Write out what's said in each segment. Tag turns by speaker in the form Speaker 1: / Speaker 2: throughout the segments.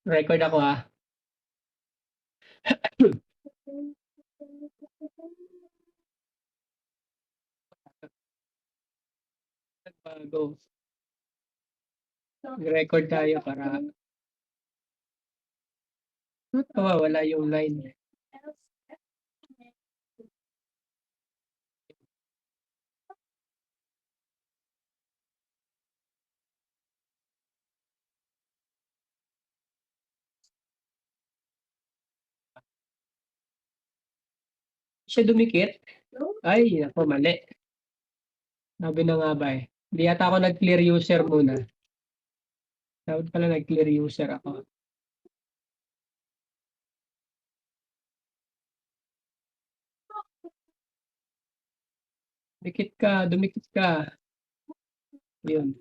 Speaker 1: Record ako ah. Bago. Record tayo para wala yung line. Siya dumikit? Ay, ako mali. Sabi na nga ba eh. Hindi yata ako nag-clear user muna. Dapat pala nag-clear user ako. Dumikit ka. Yun.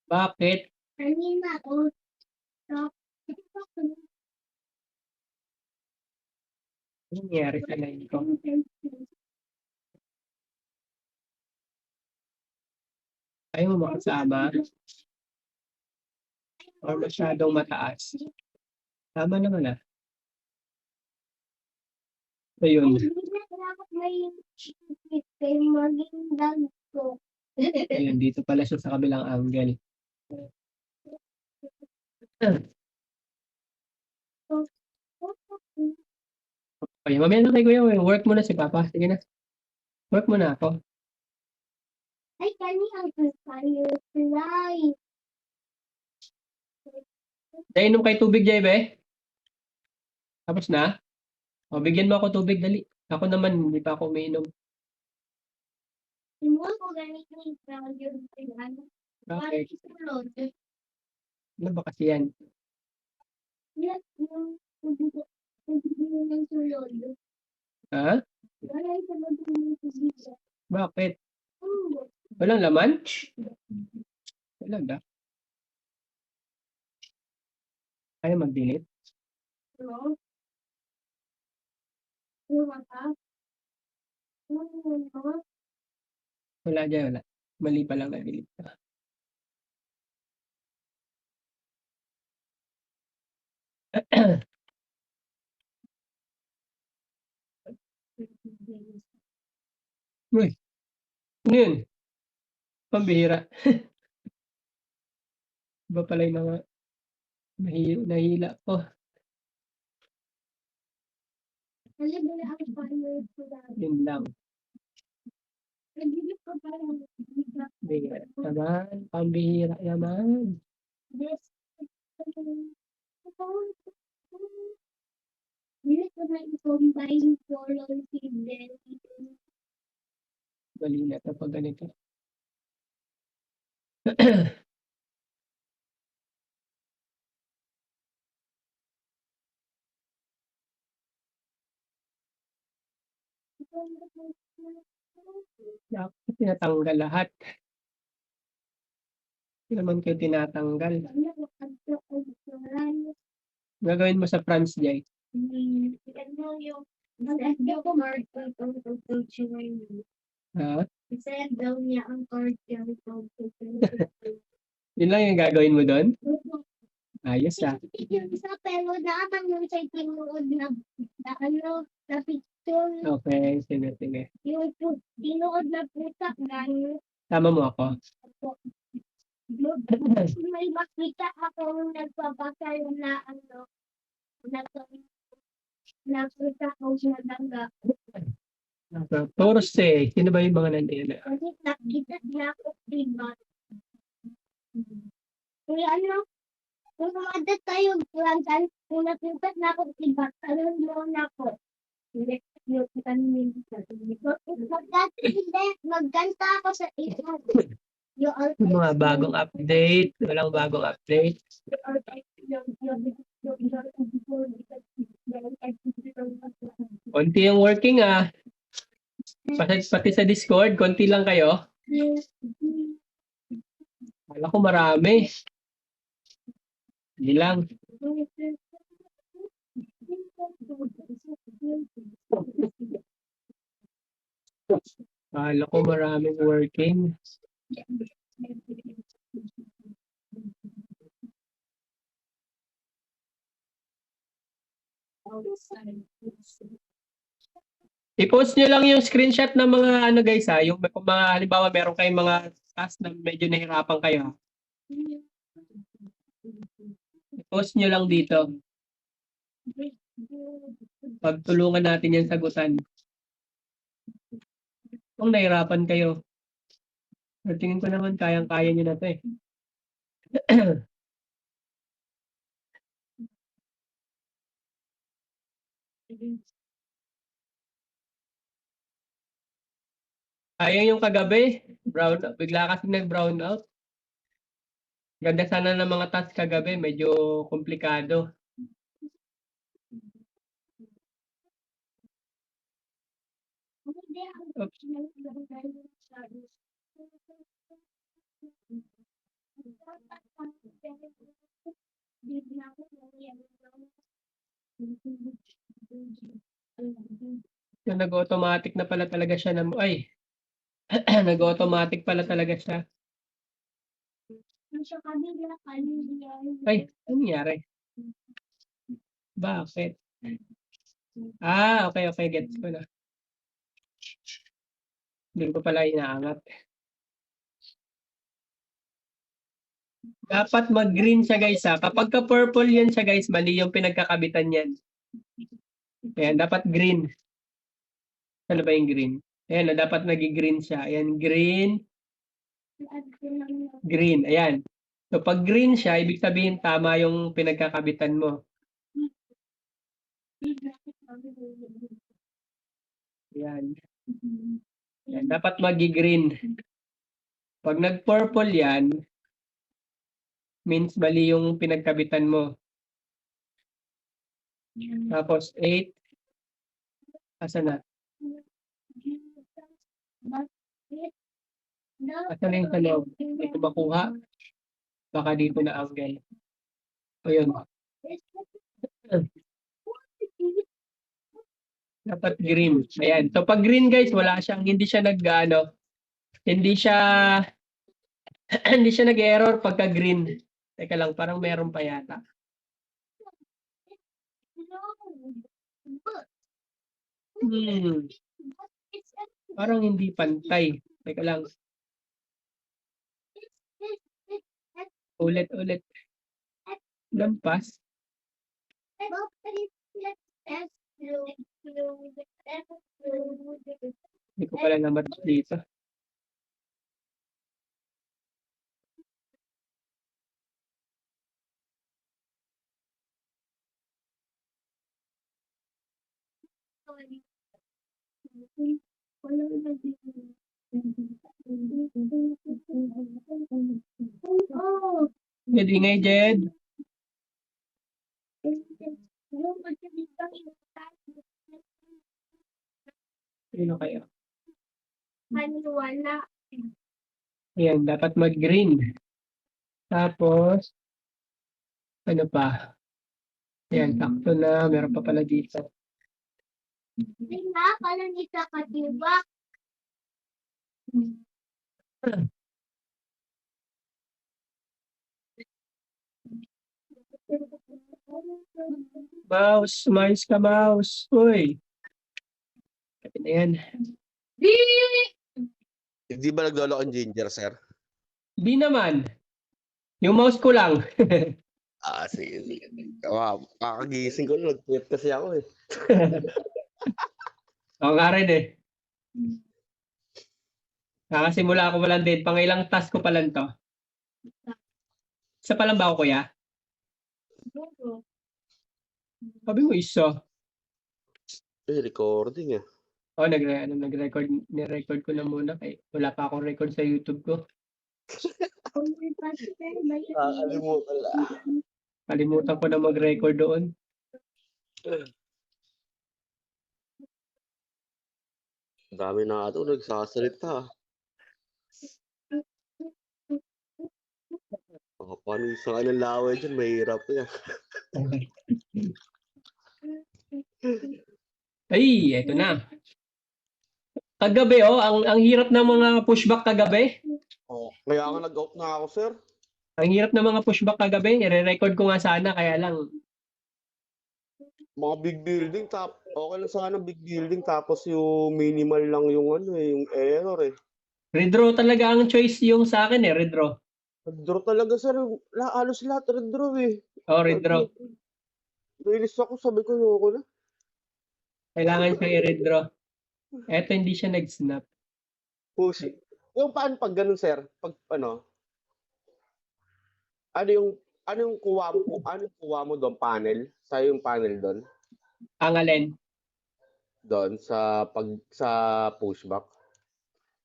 Speaker 1: Bakit?
Speaker 2: Kanina ako.
Speaker 1: Anong nangyari sa line ko? Ayaw mo makasama? Or masyadong mataas? Tama naman ah. Ayun. Ayun, dito pala siya sa kabilang angle. Okay, mamaya na kay Kuya. Work mo na si Papa. Sige na. Work mo na ako.
Speaker 2: Ay, kanina ang tayo fly.
Speaker 1: Dahil inom kay tubig, Jay, be? Tapos na? O, bigyan mo ako tubig, dali. Ako naman, hindi pa ako umiinom.
Speaker 2: Sinuha ko ganito yung ground yung ano.
Speaker 1: Okay.
Speaker 2: Sulod.
Speaker 1: Ano ba kasi yan?
Speaker 2: Yes, yung ng sulod.
Speaker 1: Ha?
Speaker 2: Wala yung sulod ng tubig.
Speaker 1: Bakit? Walang laman? Talaga? Kaya mag-delete?
Speaker 2: Hello? Wala.
Speaker 1: Wala dyan, wala. Mali pa lang na-delete ka. Uy, ano yun? Pambihira. Iba pala yung mga nahila ko. Yun lang. Bihira naman. Pambihira naman. Mali na ito pag ganito. Dapat tinatanggal lahat. Hindi naman kayo tinatanggal. Gagawin mo sa France, Jay. Ha?
Speaker 2: Isend daw niya ang card niya.
Speaker 1: Yun lang yung gagawin mo doon? Ayos ah.
Speaker 2: Yung isa pero naman yung sa tinuod na ano, na picture.
Speaker 1: Okay, sige, sige.
Speaker 2: Yung tinuod na puta gano'n.
Speaker 1: Tama mo ako.
Speaker 2: May makita ako nagpapasa yung na ano, nagpunta ko sa daga.
Speaker 1: Taurus eh. Sino ba yung mga nandito?
Speaker 2: Kasi nakita niya ako diba. Kaya ano, kung kumada tayo, kung nakita na ako diba, karoon doon ako. Hindi, magkanta ako sa isang.
Speaker 1: Yung mga bagong update. Walang bagong update. Konti yung working ah. Pati sa Discord, konti lang kayo. Kala ko marami. Hindi lang. Akala ko maraming working. I-post nyo lang yung screenshot ng mga ano guys ha, yung kung mga halimbawa meron kayong mga task na medyo nahirapan kayo. Ha? I-post nyo lang dito. Pagtulungan natin yan sagutan. Kung nahirapan kayo. Tingin ko naman kayang-kaya nyo na to eh. Ayun yung kagabi, bigla kasi nag-brown out. Ganda sana ng mga task kagabi, medyo komplikado. Oops. Yung nag-automatic na pala talaga siya na, ay, nag-automatic pala talaga siya. Ay, ano nangyari? Bakit? Okay, gets ko na. Hindi ko pala inaangat. Dapat mag-green siya guys ha. Kapag ka-purple yan siya guys, mali yung pinagkakabitan yan. Ayan, dapat green. Ano ba yung green? Ayan, dapat nag-green siya. Ayan, green. Green, ayan. So pag green siya, ibig sabihin tama yung pinagkakabitan mo. Ayan. Ayan, dapat mag-green. Pag nag-purple yan, means mali yung pinagkabitan mo. Tapos 8. Asan na? Asan na yung sa loob? Hindi ko makuha. Baka dito na angle. Ayun. Dapat green. Ayan. So pag green guys, wala siyang, hindi siya hindi siya hindi siya nag-error pagka green. Teka lang, parang meron pa yata. Parang hindi pantay. Teka lang. Ulit. Lampas. Hindi ko pala naman dito. Jed, ingay Jed. Sino kaya?
Speaker 2: Wala.
Speaker 1: Ayan, dapat mag-green. Tapos, ano pa? Ayan, sakto na. Meron pa pala dito.
Speaker 2: Ay nga, pala ni Kakatiba.
Speaker 1: Mouse, umayos ka, mouse. Uy. Kapit na yan.
Speaker 3: Hindi ba naglolo ang ginger, sir?
Speaker 1: Di naman. Yung mouse ko lang.
Speaker 3: Sige. Kakagising ko na. Nag-tweet kasi ako eh.
Speaker 1: Oo nga rin eh. Kakasimula ako walang din. Pangailang task ko pa lang to. Isa pa lang ba ako, kuya? Sabi mo isa.
Speaker 3: Recording eh.
Speaker 1: Nag-record. Ni-record ko na muna. Wala pa akong record sa YouTube ko.
Speaker 3: Kalimutan lang.
Speaker 1: Kalimutan ko na mag-record doon.
Speaker 3: Dami na ito nagsasalita. Paano sa kanilang laway dyan? Mahirap yan.
Speaker 1: Ay, eto na. Kagabi, oh, ang hirap ng mga pushback kagabi.
Speaker 3: Oh, kaya nga nag-out na ako, sir.
Speaker 1: Ang hirap ng mga pushback kagabi. I-record ko nga sana, kaya lang.
Speaker 3: Mga big building, okay lang sana big building, tapos yung minimal lang yung yung error eh.
Speaker 1: Redraw talaga ang choice yung sa akin eh, redraw.
Speaker 3: Nag-draw talaga, sir. Halos lahat red-draw eh.
Speaker 1: Oh, redraw.
Speaker 3: Nailis ako, sabi ko, yoko na.
Speaker 1: Kailangan siya i-redraw. Eto, hindi siya nag-snap.
Speaker 3: Push. Yung paano pag ganun, sir? Pag ano yung kuha mo doon, panel? Sa'yo yung panel doon?
Speaker 1: Ang alin?
Speaker 3: Doon sa pushback?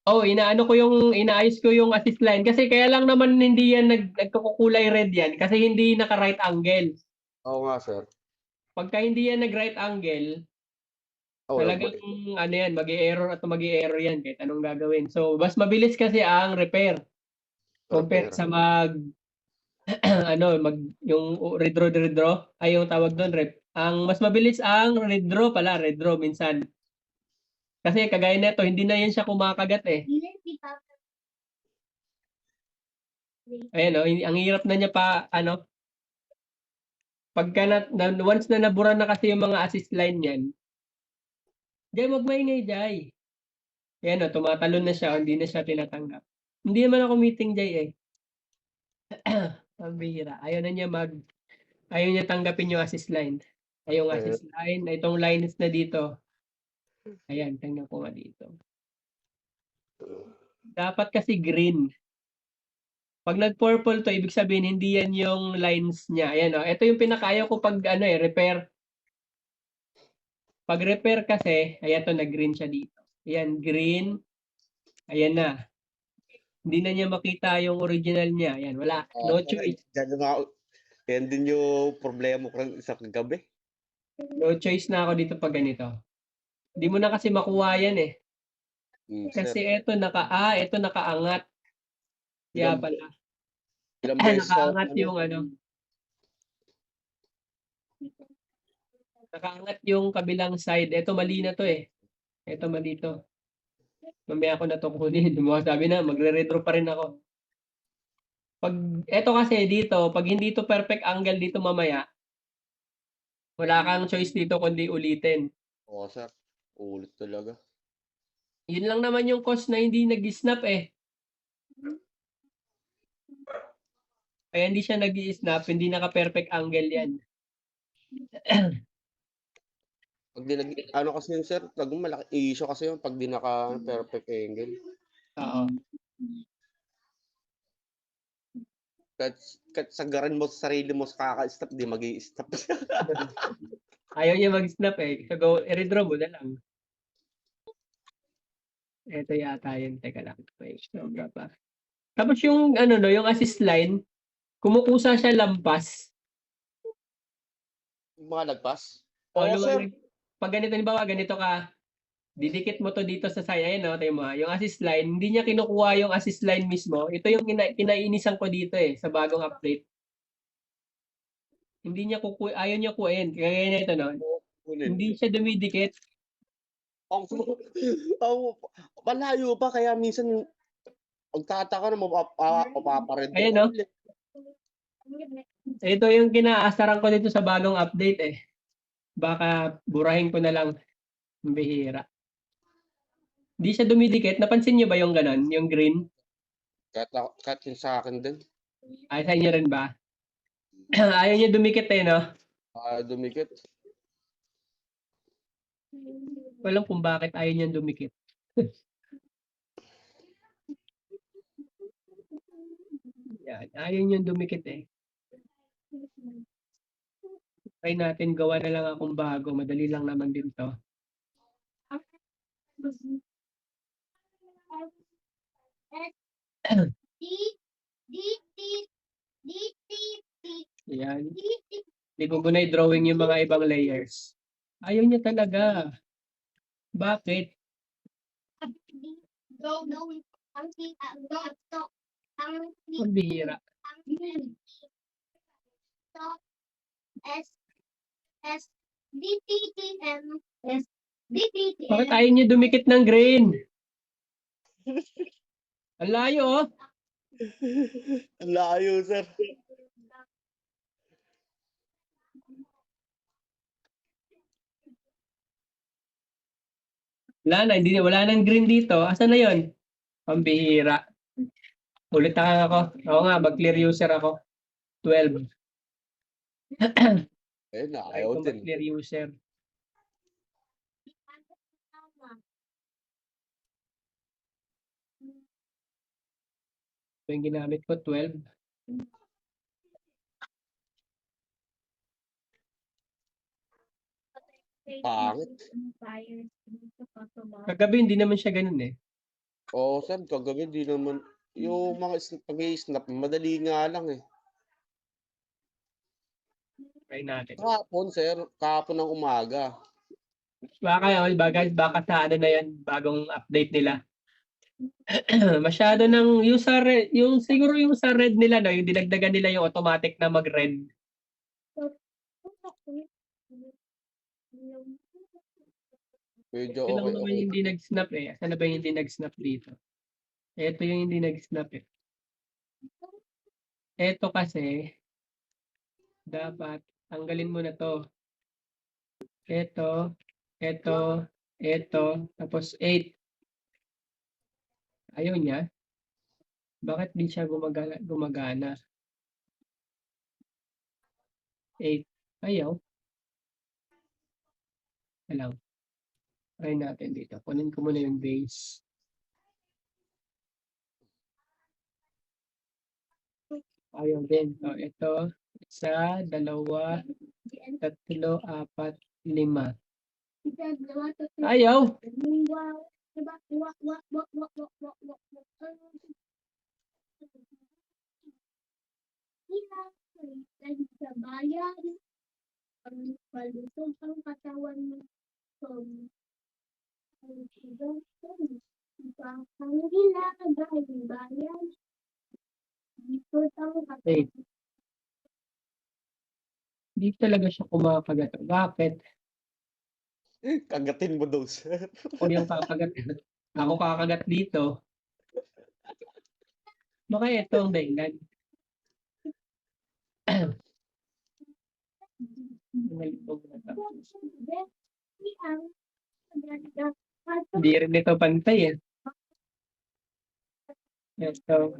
Speaker 1: Oh, inaayos ko yung assist line. Kasi kaya lang naman hindi yan nagkukulay red yan. Kasi hindi naka-right angle.
Speaker 3: Oo nga, sir.
Speaker 1: Pagka hindi yan nag-right angle,
Speaker 3: Oh,
Speaker 1: talagang ano yan, mag-i-error at mag-i-error yan kahit anong gagawin. So, mas mabilis kasi ang repair compared sa yung redraw, ay yung tawag doon, ang mas mabilis ang redraw minsan. Kasi kagaya nito, hindi na yan siya kumakagat eh. Ayan oh, ang hirap na niya pa, pagka once na nabura na kasi yung mga assist line niyan, Jay, magmaingay, Jay. Ayan oh, tumatalon na siya, hindi na siya tinatanggap. Hindi naman ako meeting, Jay eh. Ang bihira. Ayaw niya tanggapin yung assist line. Ay, yung assist line, itong lines na dito. Ayan, tingnan ko nga dito. Dapat kasi green. Pag nag-purple to, ibig sabihin hindi yan yung lines niya. Ayan oh. Ito yung pinakayaw ko pag repair. Pag repair kasi, ayan to, nag-green siya dito. Ayan, green. Ayan na. Hindi na niya makita yung original niya. Ayan, wala. No choice.
Speaker 3: Yan din yung problema ko sa gabi.
Speaker 1: No choice na ako dito pag ganito. Hindi mo na kasi makuha yan eh. Kasi ito nakaangat. Kaya pala.
Speaker 3: Ilang beses
Speaker 1: Nakaangat yung nakaangat yung kabilang side. Ito mali na to eh. Ito mali to. Mamaya ako na to kunin. Sabi na, magre-redraw pa rin ako. Ito kasi dito, pag hindi to perfect angle dito mamaya, wala kang choice dito kundi ulitin.
Speaker 3: Oo, sir. Ulit talaga.
Speaker 1: Yun lang naman yung cause na hindi nag-snap eh. Kaya hindi siya nag-snap, hindi naka-perfect angle yan.
Speaker 3: Pag kasi yun, sir, malaki issue kasi yun pag di naka-perfect angle.
Speaker 1: Oo.
Speaker 3: Kahit sagaran mo sa sarili mo sa kaka-stop, di mag-i-stop.
Speaker 1: Ayaw niya mag-snap eh. So go, i-redraw mo na lang. Ito yata yun. Teka lang. May sobra pa. Tapos yung yung assist line, kumukusa siya lampas.
Speaker 3: Mga lagpas?
Speaker 1: Oo,
Speaker 3: Oo, sir.
Speaker 1: pag ganito, ganito ka, didikit mo to dito sa side. Ayan o, tayo mo ha. Yung assist line, hindi niya kinukuha yung assist line mismo. Ito yung kinainisan ko dito eh, sa bagong update. Hindi niya ayaw niya kuhain. Kaya na ito no. Hindi siya dumidikit.
Speaker 3: Malayo pa, kaya minsan pagtataka na mapapared.
Speaker 1: Ayan no. Ito yung kinaasaran ko dito sa bagong update eh. Baka burahin ko na lang. Ang bihira. Di siya dumidikit. Napansin niyo ba yung ganon? Yung green?
Speaker 3: Kahit yun sa akin din.
Speaker 1: Ay, sa inyo rin ba? Ayaw niya dumikit eh, no?
Speaker 3: Dumikit.
Speaker 1: Walang kung bakit ayaw niya dumikit. Yan. Ayaw niya dumikit eh. Try natin, gawa na lang akong bago. Madali lang naman din to. Yan. Hindi ko muna i-drawing yung mga ibang layers. Ayaw niya talaga. Bakit? Ang bihira. Bakit ayaw niya dumikit ng green? Ang layo, oh.
Speaker 3: Ang layo, sir.
Speaker 1: Wala nang green dito. Asan na yon? Pambihira. Ulit ako. Oo nga, mag-clear user ako. 12.
Speaker 3: Eh, na,
Speaker 1: Try
Speaker 3: ayaw
Speaker 1: ko
Speaker 3: din.
Speaker 1: mag-clear user. Ito yung ginamit ko, 12.
Speaker 3: Pangit.
Speaker 1: Kagabi, hindi naman siya ganun eh.
Speaker 3: Oo, sir, kagabi di naman. Yung mga pag-i-snap, madali nga lang eh.
Speaker 1: Try natin.
Speaker 3: Kahapon, sir, kahapon ng umaga.
Speaker 1: Baka sa ano na yan, bagong update nila. Masyado ng siguro yung sa red nila, no, yung dinagdagan nila yung automatic na mag-red.
Speaker 3: Medyo
Speaker 1: Yun lang
Speaker 3: okay,
Speaker 1: naman
Speaker 3: okay.
Speaker 1: yung hindi nag-snap eh. Saan na ba yung hindi nag-snap dito? Ito yung hindi nag-snap eh. Ito kasi, dapat, tanggalin mo na to. Ito, tapos 8. Ayaw niya. Bakit di siya gumagana? 8. Ayaw. Alam. Try natin dito. Kunin ko muna yung base. Ayaw din. So, ito, 1, 2, 3, 4, 5. Ayaw.
Speaker 2: Sa bayan, palusong ang katawan mo. Bayan. Dito ang
Speaker 1: Wait. Di talaga siya kumakagat. Bakit?
Speaker 3: Kagatin mo daw, sir.
Speaker 1: Ako yung kakagat. Ako kakagat dito. Baka ito ang dahilan. Hindi rin ito pantay eh. Ito.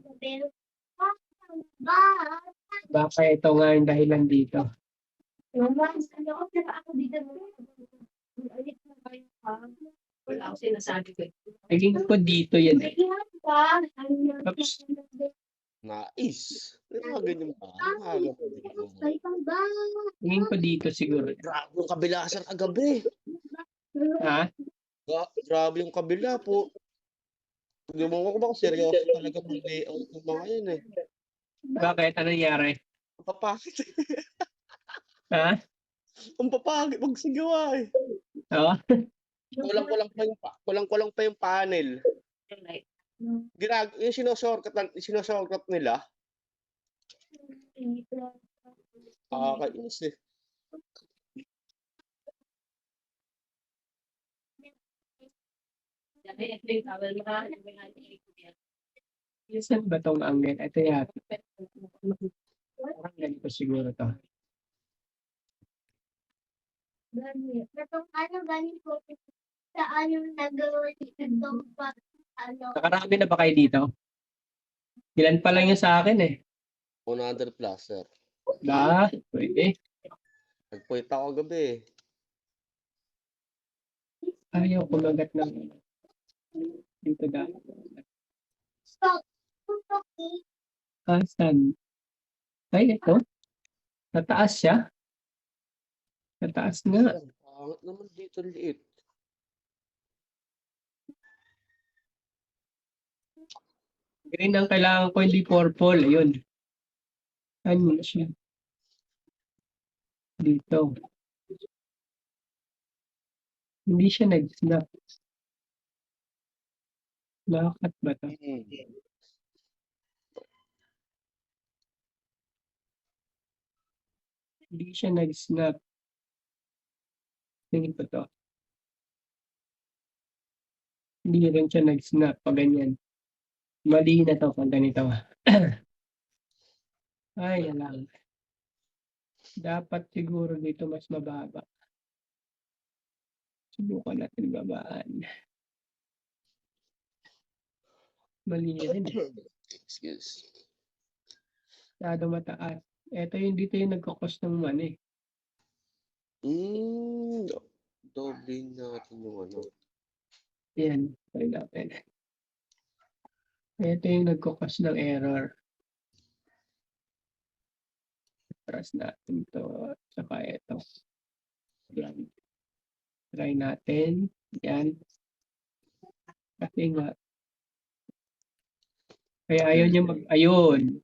Speaker 1: Baka ito nga yung dahilan dito.
Speaker 4: Wala akong sinasabi ko.
Speaker 1: Tingin ko dito yan eh. Oops.
Speaker 3: Nice. Mga ganyan ba? Mga ganyan.
Speaker 1: Tingin ko dito siguro.
Speaker 3: Grabe yung kabila, sir, kagabi.
Speaker 1: Ha?
Speaker 3: Grabe yung kabila po. Hindi mo ko ba kung seryoso talaga mag-layout ng mga yan eh.
Speaker 1: Bakit? Ano nangyari?
Speaker 3: Ang papakit.
Speaker 1: Ha?
Speaker 3: Ang papakit. Magsigawa eh.
Speaker 1: Oo?
Speaker 3: Kulang-kulang pa yung panel. Yung sinushortcut nila. Kainis eh.
Speaker 1: Saan ba tong angle? Ito yata. Parang ganito siguro to.
Speaker 2: Galing ko sa nagawa dito pa,
Speaker 1: Nakarami na ba kayo dito? Ilan pa lang yung sa akin eh.
Speaker 3: 100 plus, sir.
Speaker 1: Pwede.
Speaker 3: Nagpoint ako gabi eh.
Speaker 1: Ayaw kumagat ng dito dahil.
Speaker 2: stop.
Speaker 1: Saan? Ay, ito. Nataas siya. Nataas nga.
Speaker 3: Ang pangit naman dito liit.
Speaker 1: Green ang kailangan ko, hindi purple. Ayun. Ano na siya? Dito. Hindi siya nag-snap. Bakit ba ito? Hindi siya nag-snap. Tingin ko to. Hindi rin siya nag-snap pag ganyan. Mali na to pag ganito. Ay, alam. Dapat siguro dito mas mababa. Subukan natin babaan. Mali rin.
Speaker 3: Excuse.
Speaker 1: Masyado mataas. Ito yung dito yung nagkakos ng money.
Speaker 3: Dobling natin yung ano.
Speaker 1: Yan. Try natin. Ito yung nagkakos ng error. Trust natin to. Saka ito. Yan. Try natin. Yan. Kasi nga. Kaya ayaw niya ayun.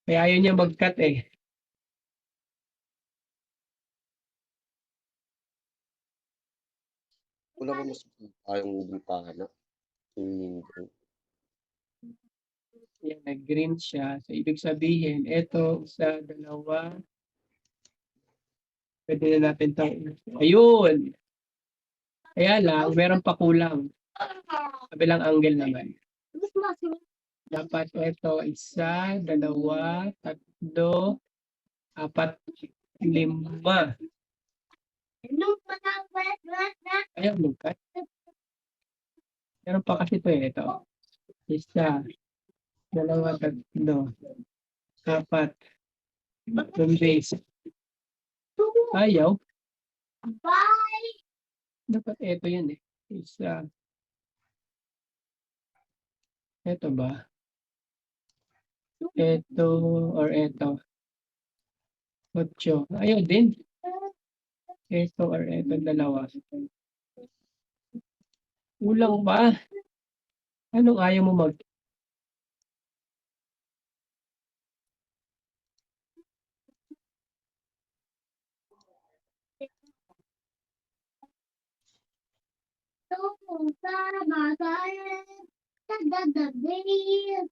Speaker 1: Kaya ayaw niya mag-cut eh.
Speaker 3: Wala ba mas tayong bintana?
Speaker 1: Yan, nag-green siya. So, ibig sabihin, ito, isa, dalawa. Pwede na natin ito. Ayun! Kaya lang, meron pa kulang. Kabilang angle naman.
Speaker 2: Mas masin.
Speaker 1: Dapat ito, isa, dalawa, tatlo, apat, lima.
Speaker 2: Nung panang
Speaker 1: Ayaw, mag-cut. Meron pa kasi ito eh. Ito. Isa, dalawa, tatlo, apat, tatlong base. Ayaw.
Speaker 2: Bye!
Speaker 1: Dapat ito yan eh. Isa. Ito ba? Ito or ito. 8. Ayaw din. Ito or ito, dalawa. Kulang pa. Anong ayaw mo mag...
Speaker 2: Tung sama saya. Tadadabir.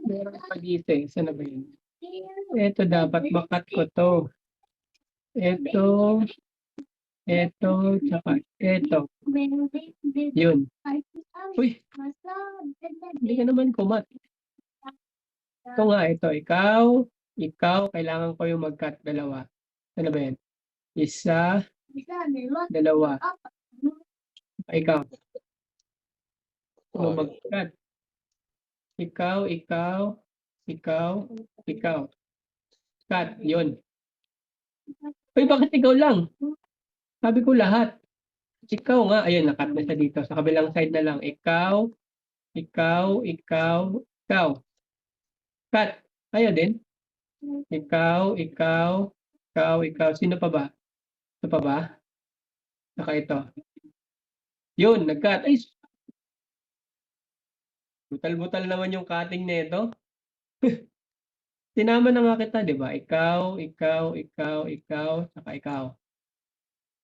Speaker 1: Meron pa dito eh. Saan na ba yun? Ito dapat makat ko to. Ito, tsaka ito. Yun. Uy, hindi ka naman kumat. Ito nga, ito. Ikaw, kailangan ko yung mag-cut dalawa. Ano ba yan? Isa, dalawa. Ikaw. Kung mag-cut. Ikaw. Cut, yun. Uy, bakit ikaw lang? Sabi ko lahat. Ikaw nga. Ayun, nakat na siya dito. Sa kabilang side na lang. Ikaw. Cut. Ayaw din. Ikaw. Sino pa ba? Ito pa ba? Saka ito. Yun, nag-cut. Ay, butal-butal naman yung cutting nito. Sinama na nga kita, di ba? Ikaw, saka ikaw.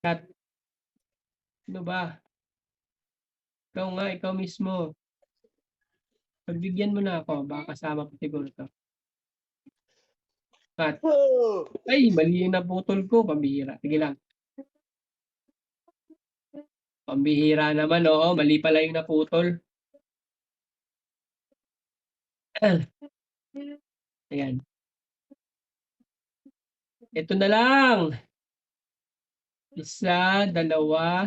Speaker 1: Cut. Ano ba? Ikaw nga, ikaw mismo. Pagbigyan mo na ako, baka kasama pa siguro to. Cut. Ay, mali yung naputol ko. Pambihira. Sige lang. Pambihira naman, oo. Mali pala yung naputol. Ayan. Ito na lang. Isa, dalawa,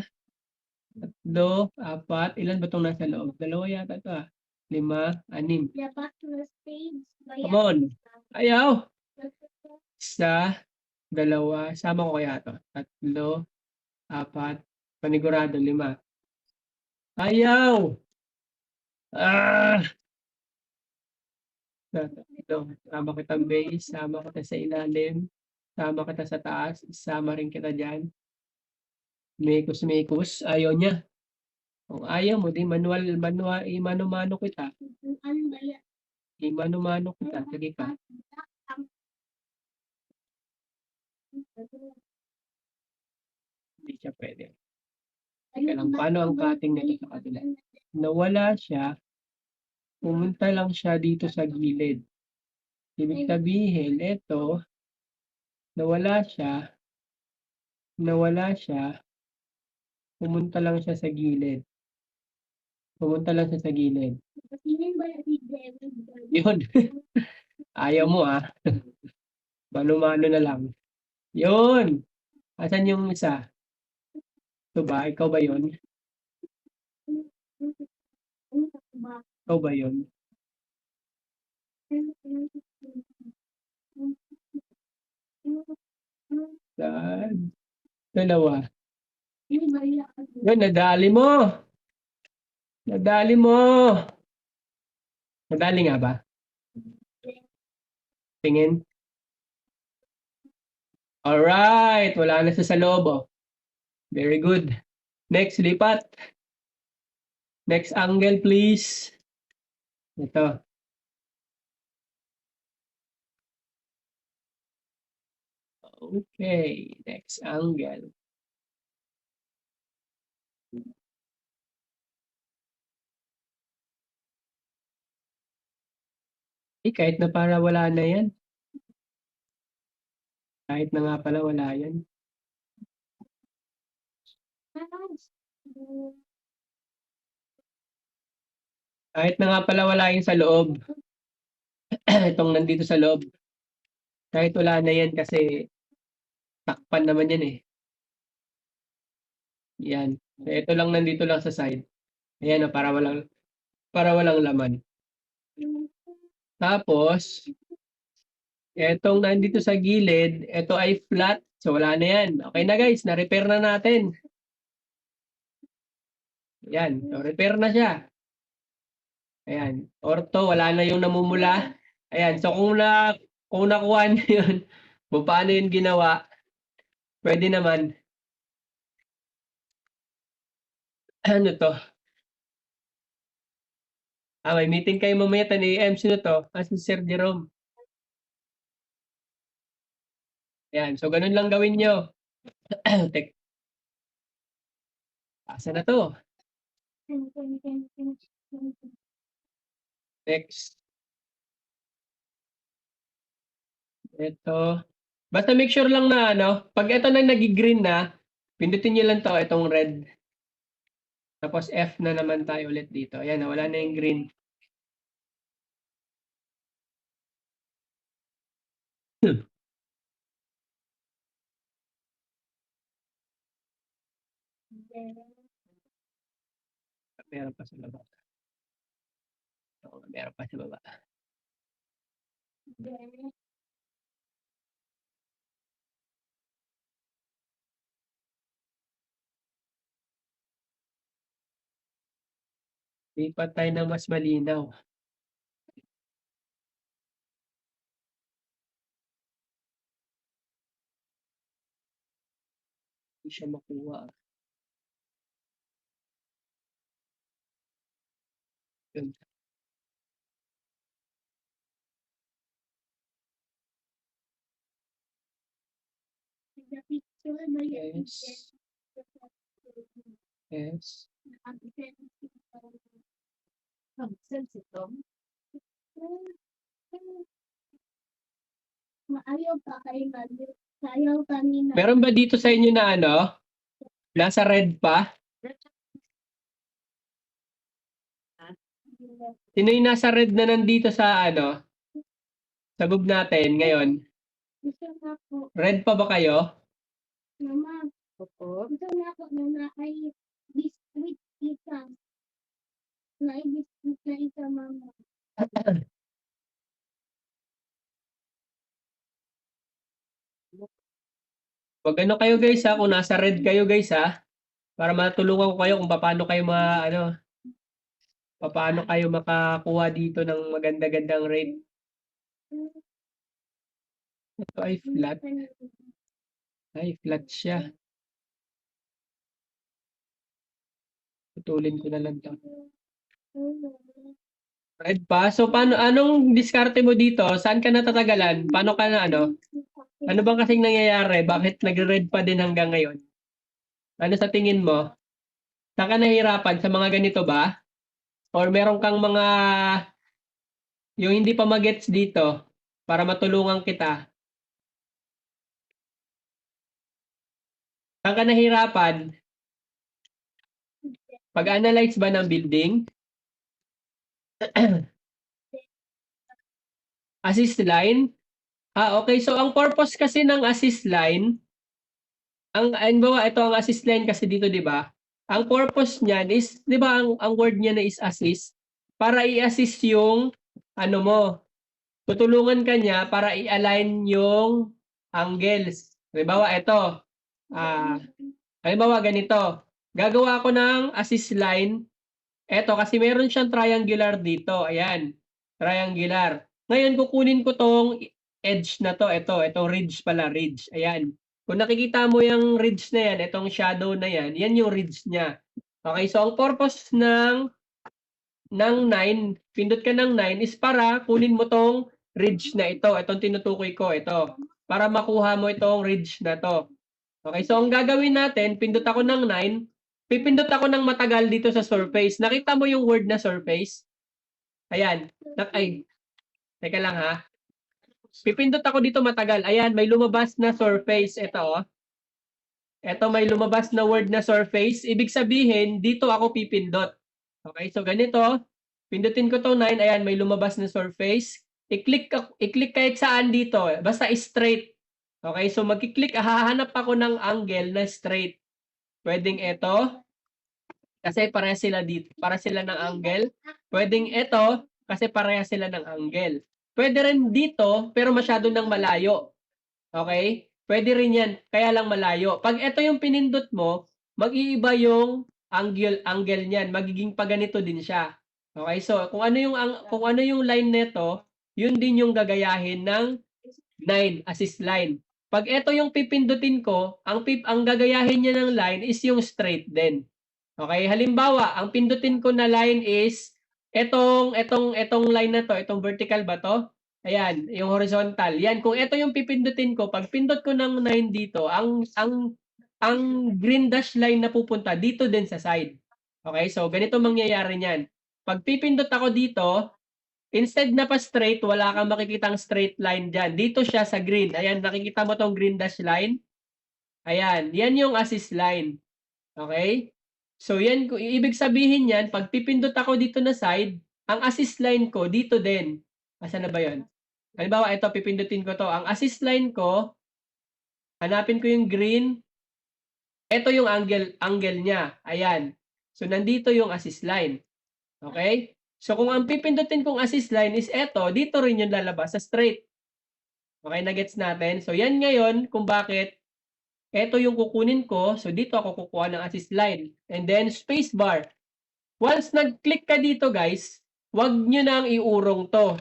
Speaker 1: tatlo, apat. Ilan ba itong nasa loob? Dalawa yata ito ah. 5, 6.
Speaker 2: Dapat na stage.
Speaker 1: Come on. Ayaw. Isa, dalawa. Sama ko kaya ito. Tatlo, apat. Panigurado, 5. Ayaw. Ito. Sama kita base. Sama kita sa ilalim. Sama kita sa taas. Sama rin kita dyan. Mekos. Ayaw niya. Kung ayaw mo, di imano-mano kita.
Speaker 2: Ano ba yan?
Speaker 1: Imano-mano kita. Sige ka. Hindi siya pwede. Teka lang, paano ang cutting nito sa kabila? Nawala siya. Pumunta lang siya dito sa gilid. Ibig sabihin, ito, nawala siya. Pumunta lang siya sa gilid. Pumunta lang siya sa gilid.
Speaker 2: Sinin ba yung si David?
Speaker 1: Yun. Ayaw mo ah. Mano-mano na lang. Yun. Asan yung isa? Ito ba? Ikaw ba yun? Ikaw ba yun? Saan? Dalawa. Yun, nadali mo. Nadali mo. Nadali nga ba? Tingin. Alright. Wala na siya sa loob. Oh. Very good. Next, lipat. Next angle, please. Ito. Okay. Next angle. Kahit na para wala na yan. Kahit na nga pala wala yan. Kahit na nga pala wala yan sa loob. Itong nandito sa loob. Kahit wala na yan kasi takpan naman yan eh. Yan. Ito lang nandito lang sa side. Ayan o, para walang laman. Tapos, etong nandito sa gilid, ito ay flat. So wala na yan. Okay na guys, na-repair na natin. Ayan, so repair na siya. Ayan, ortho, wala na yung namumula. Ayan, so kung nakuha niyo yun, kung paano yun ginawa, pwede naman. Ano to? May meeting kayo mamaya 10 AM. Sino to? Si Sir Jerome. Ayan, so ganun lang gawin nyo. Asa na to? Next. Ito. Basta make sure lang na pag ito na nag-green na, pindutin nyo lang to, itong red. Tapos F na naman tayo ulit dito. Ayan, wala na yung green. Meron pa sa baba. Oo, meron pa sa baba. Lipat tayo ng mas malinaw. Hindi siya makuha. Yun. Yes. Yes.
Speaker 4: Sense ito.
Speaker 2: Maayaw pa kayo sayaw kanina.
Speaker 1: Meron ba dito sa inyo na nasa red pa? Sino yung nasa red na nandito sa sa group natin ngayon?
Speaker 2: Gusto na po.
Speaker 1: Red pa ba kayo?
Speaker 2: Mama,
Speaker 4: Opo.
Speaker 2: gusto na po na ay biscuit isa. Na ay biscuit na isa, mama.
Speaker 1: Wag kayo guys kung nasa red kayo guys para matulungan ko kayo kung paano kayo paano kayo makakuha dito ng maganda-gandang rate. Ito ay flat. Ay, flat siya. Putulin ko na lang to. Red pa? So, anong diskarte mo dito? Saan ka natatagalan? Paano ka na Ano bang kasing nangyayari? Bakit nag-red pa din hanggang ngayon? Ano sa tingin mo? Saan ka nahihirapan? Sa mga ganito ba? Or meron kang mga yung hindi pa magets dito para matulungan kita? Saan ka nahihirapan? Pag-analyze ba ng building? Assist line? Okay. So, ang purpose kasi ng assist line, halimbawa, ito ang assist line kasi dito, di ba? Ang purpose niyan is, di ba, ang word niya na is assist, para i-assist yung, ano mo, tutulungan ka niya para i-align yung angles. Halimbawa, ito. Halimbawa, ganito. Gagawa ako ng assist line. Ito, kasi meron siyang triangular dito. Ayan. Triangular. Ngayon, kukunin ko tong edge na to. Itong ridge pala. Ridge. Ayan. Kung nakikita mo yung ridge na yan, itong shadow na yan, yan yung ridge niya. Okay, so ang purpose ng 9, pindot ka ng 9 is para kunin mo tong ridge na ito. Itong tinutukoy ko, ito. Para makuha mo itong ridge na to. Okay, so ang gagawin natin, pindot ako ng 9, pipindot ako ng matagal dito sa surface. Nakita mo yung word na surface? Ayan. Teka lang ha. Pipindot ako dito matagal. Ayan, may lumabas na surface. Ito, oh. Ito, may lumabas na word na surface. Ibig sabihin, dito ako pipindot. Okay, so ganito. Pindutin ko to 9. Ayan, may lumabas na surface. I-click kahit saan dito. Basta straight. Okay, so magki-click. Hahanap ako ng angle na straight. Pwedeng ito. Kasi pareha sila dito. Para sila ng angle. Pwedeng ito. Kasi pareha sila ng angle. Pwede rin dito, pero masyado nang malayo. Okay? Pwede rin yan, kaya lang malayo. Pag ito yung pinindot mo, mag-iiba yung angle niyan. Magiging paganito din siya. Okay? So, kung ano yung line nito, yun din yung gagayahin ng 9 assist line. Pag ito yung pipindutin ko, ang gagayahin niya ng line is yung straight din. Okay? Halimbawa, ang pindutin ko na line is etong line na to, itong vertical ba to? Ayan, yung horizontal. Yan, kung ito yung pipindutin ko, pag pindot ko ng 9 dito, ang green dash line na pupunta dito din sa side. Okay? So, ganito mangyayari niyan. Pag pipindot ako dito, instead na pa straight, wala kang makikitang straight line dyan. Dito siya sa green. Ayan, nakikita mo tong green dash line? Ayan, yan yung assist line. Okay? So, yan, ibig sabihin yan, pag pipindot ako dito na side, ang assist line ko, dito din. Asan na ba yun? Halimbawa, ito, pipindutin ko to. Ang assist line ko, hanapin ko yung green. Ito yung angle niya. Ayan. So, nandito yung assist line. Okay? So, kung ang pipindutin kong assist line is ito, dito rin yung lalabas sa straight. Okay, na-gets natin? So, yan ngayon kung bakit ito yung kukunin ko. So, dito ako kukuha ng assist line. And then, space bar. Once nag-click ka dito, guys, wag nyo nang iurong to.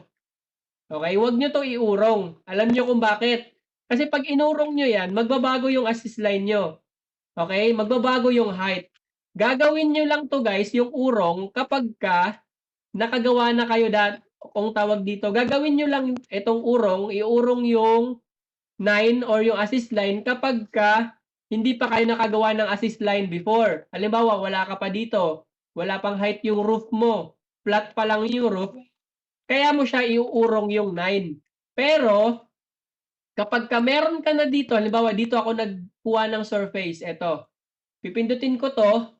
Speaker 1: Okay? Wag nyo to iurong. Alam nyo kung bakit? Kasi pag inurong nyo yan, magbabago yung assist line nyo. Okay? Magbabago yung height. Gagawin nyo lang to, guys, yung urong kapag ka nakagawa na kayo kung tawag dito, gagawin nyo lang itong urong, iurong yung 9 or yung assist line kapag ka hindi pa kayo nakagawa ng assist line before. Halimbawa, wala ka pa dito. Wala pang height yung roof mo. Flat pa lang yung roof. Kaya mo siya iurong yung 9. Pero, kapag ka meron ka na dito, halimbawa, dito ako nagkuha ng surface. Ito. Pipindutin ko to.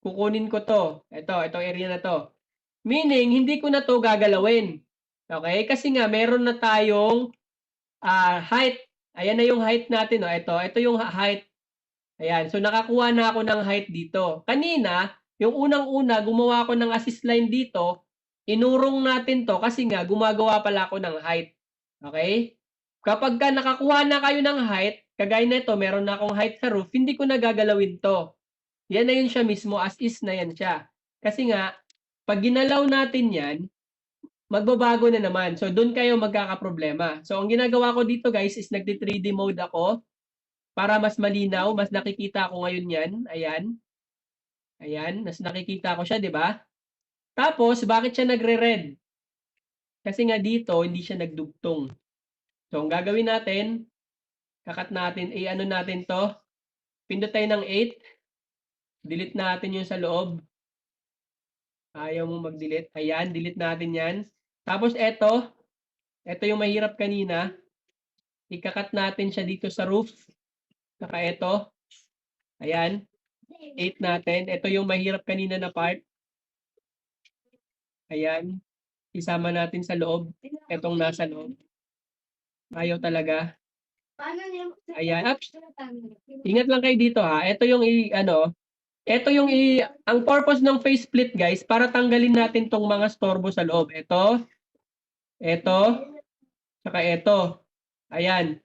Speaker 1: Kukunin ko to. Itong area na to. Meaning, hindi ko na to gagalawin. Okay? Kasi nga, meron na tayong height. Ayan na yung height natin. Oh. Ito yung height. Ayan. So, nakakuha na ako ng height dito. Kanina, yung unang-una, gumawa ako ng assist line dito. Inurong natin to kasi nga, gumagawa pala ako ng height. Okay? Kapag ka nakakuha na kayo ng height, kagaya na ito, meron na akong height sa roof, hindi ko na gagalawin to. Yan na yun siya mismo, as is na yan siya. Kasi nga, pag ginalaw natin yan, magbabago na naman. So, doon kayo magkakaproblema. So, ang ginagawa ko dito, guys, is nagti-3D mode ako para mas malinaw. Mas nakikita ko ngayon yan. Ayan. Ayan. Mas nakikita ko siya, di ba? Tapos, bakit siya nagre-red? Kasi nga dito, hindi siya nagdugtong. So, ang gagawin natin, kakat natin, ano natin to? Pindot tayo ng 8. Delete natin yung sa loob. Ayaw mo mag-delete. Ayan, delete natin yan. Tapos ito yung mahirap kanina. Ikakat natin siya dito sa roof. Saka ito. Ayan. 8 natin. Ito yung mahirap kanina na part. Ayan. Isama natin sa loob. Itong nasa loob. Ayaw talaga.
Speaker 2: Paano niya?
Speaker 1: Ayan. Ups. Ingat lang kayo dito ha. Ito yung ang purpose ng faceplate guys, para tanggalin natin tong mga storbo sa loob. Ito, saka ito. Ayan.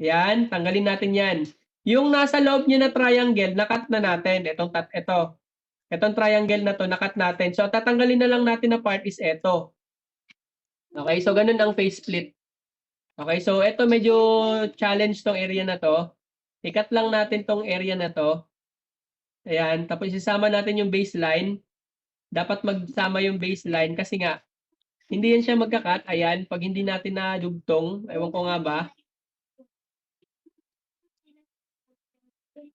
Speaker 1: Yan, tanggalin natin yan. Yung nasa loob niya na triangle, nakat na natin. Itong triangle na to, nakat natin. So, tatanggalin na lang natin na part is ito. Okay, so ganun ang faceplate. Okay, so ito medyo challenge tong area na to. Ikat lang natin tong area na to. Ayan, tapos isama natin yung baseline. Dapat magsama yung baseline kasi nga, hindi yan siya magkakat. Ayan, pag hindi natin nadugtong, ewan ko nga ba,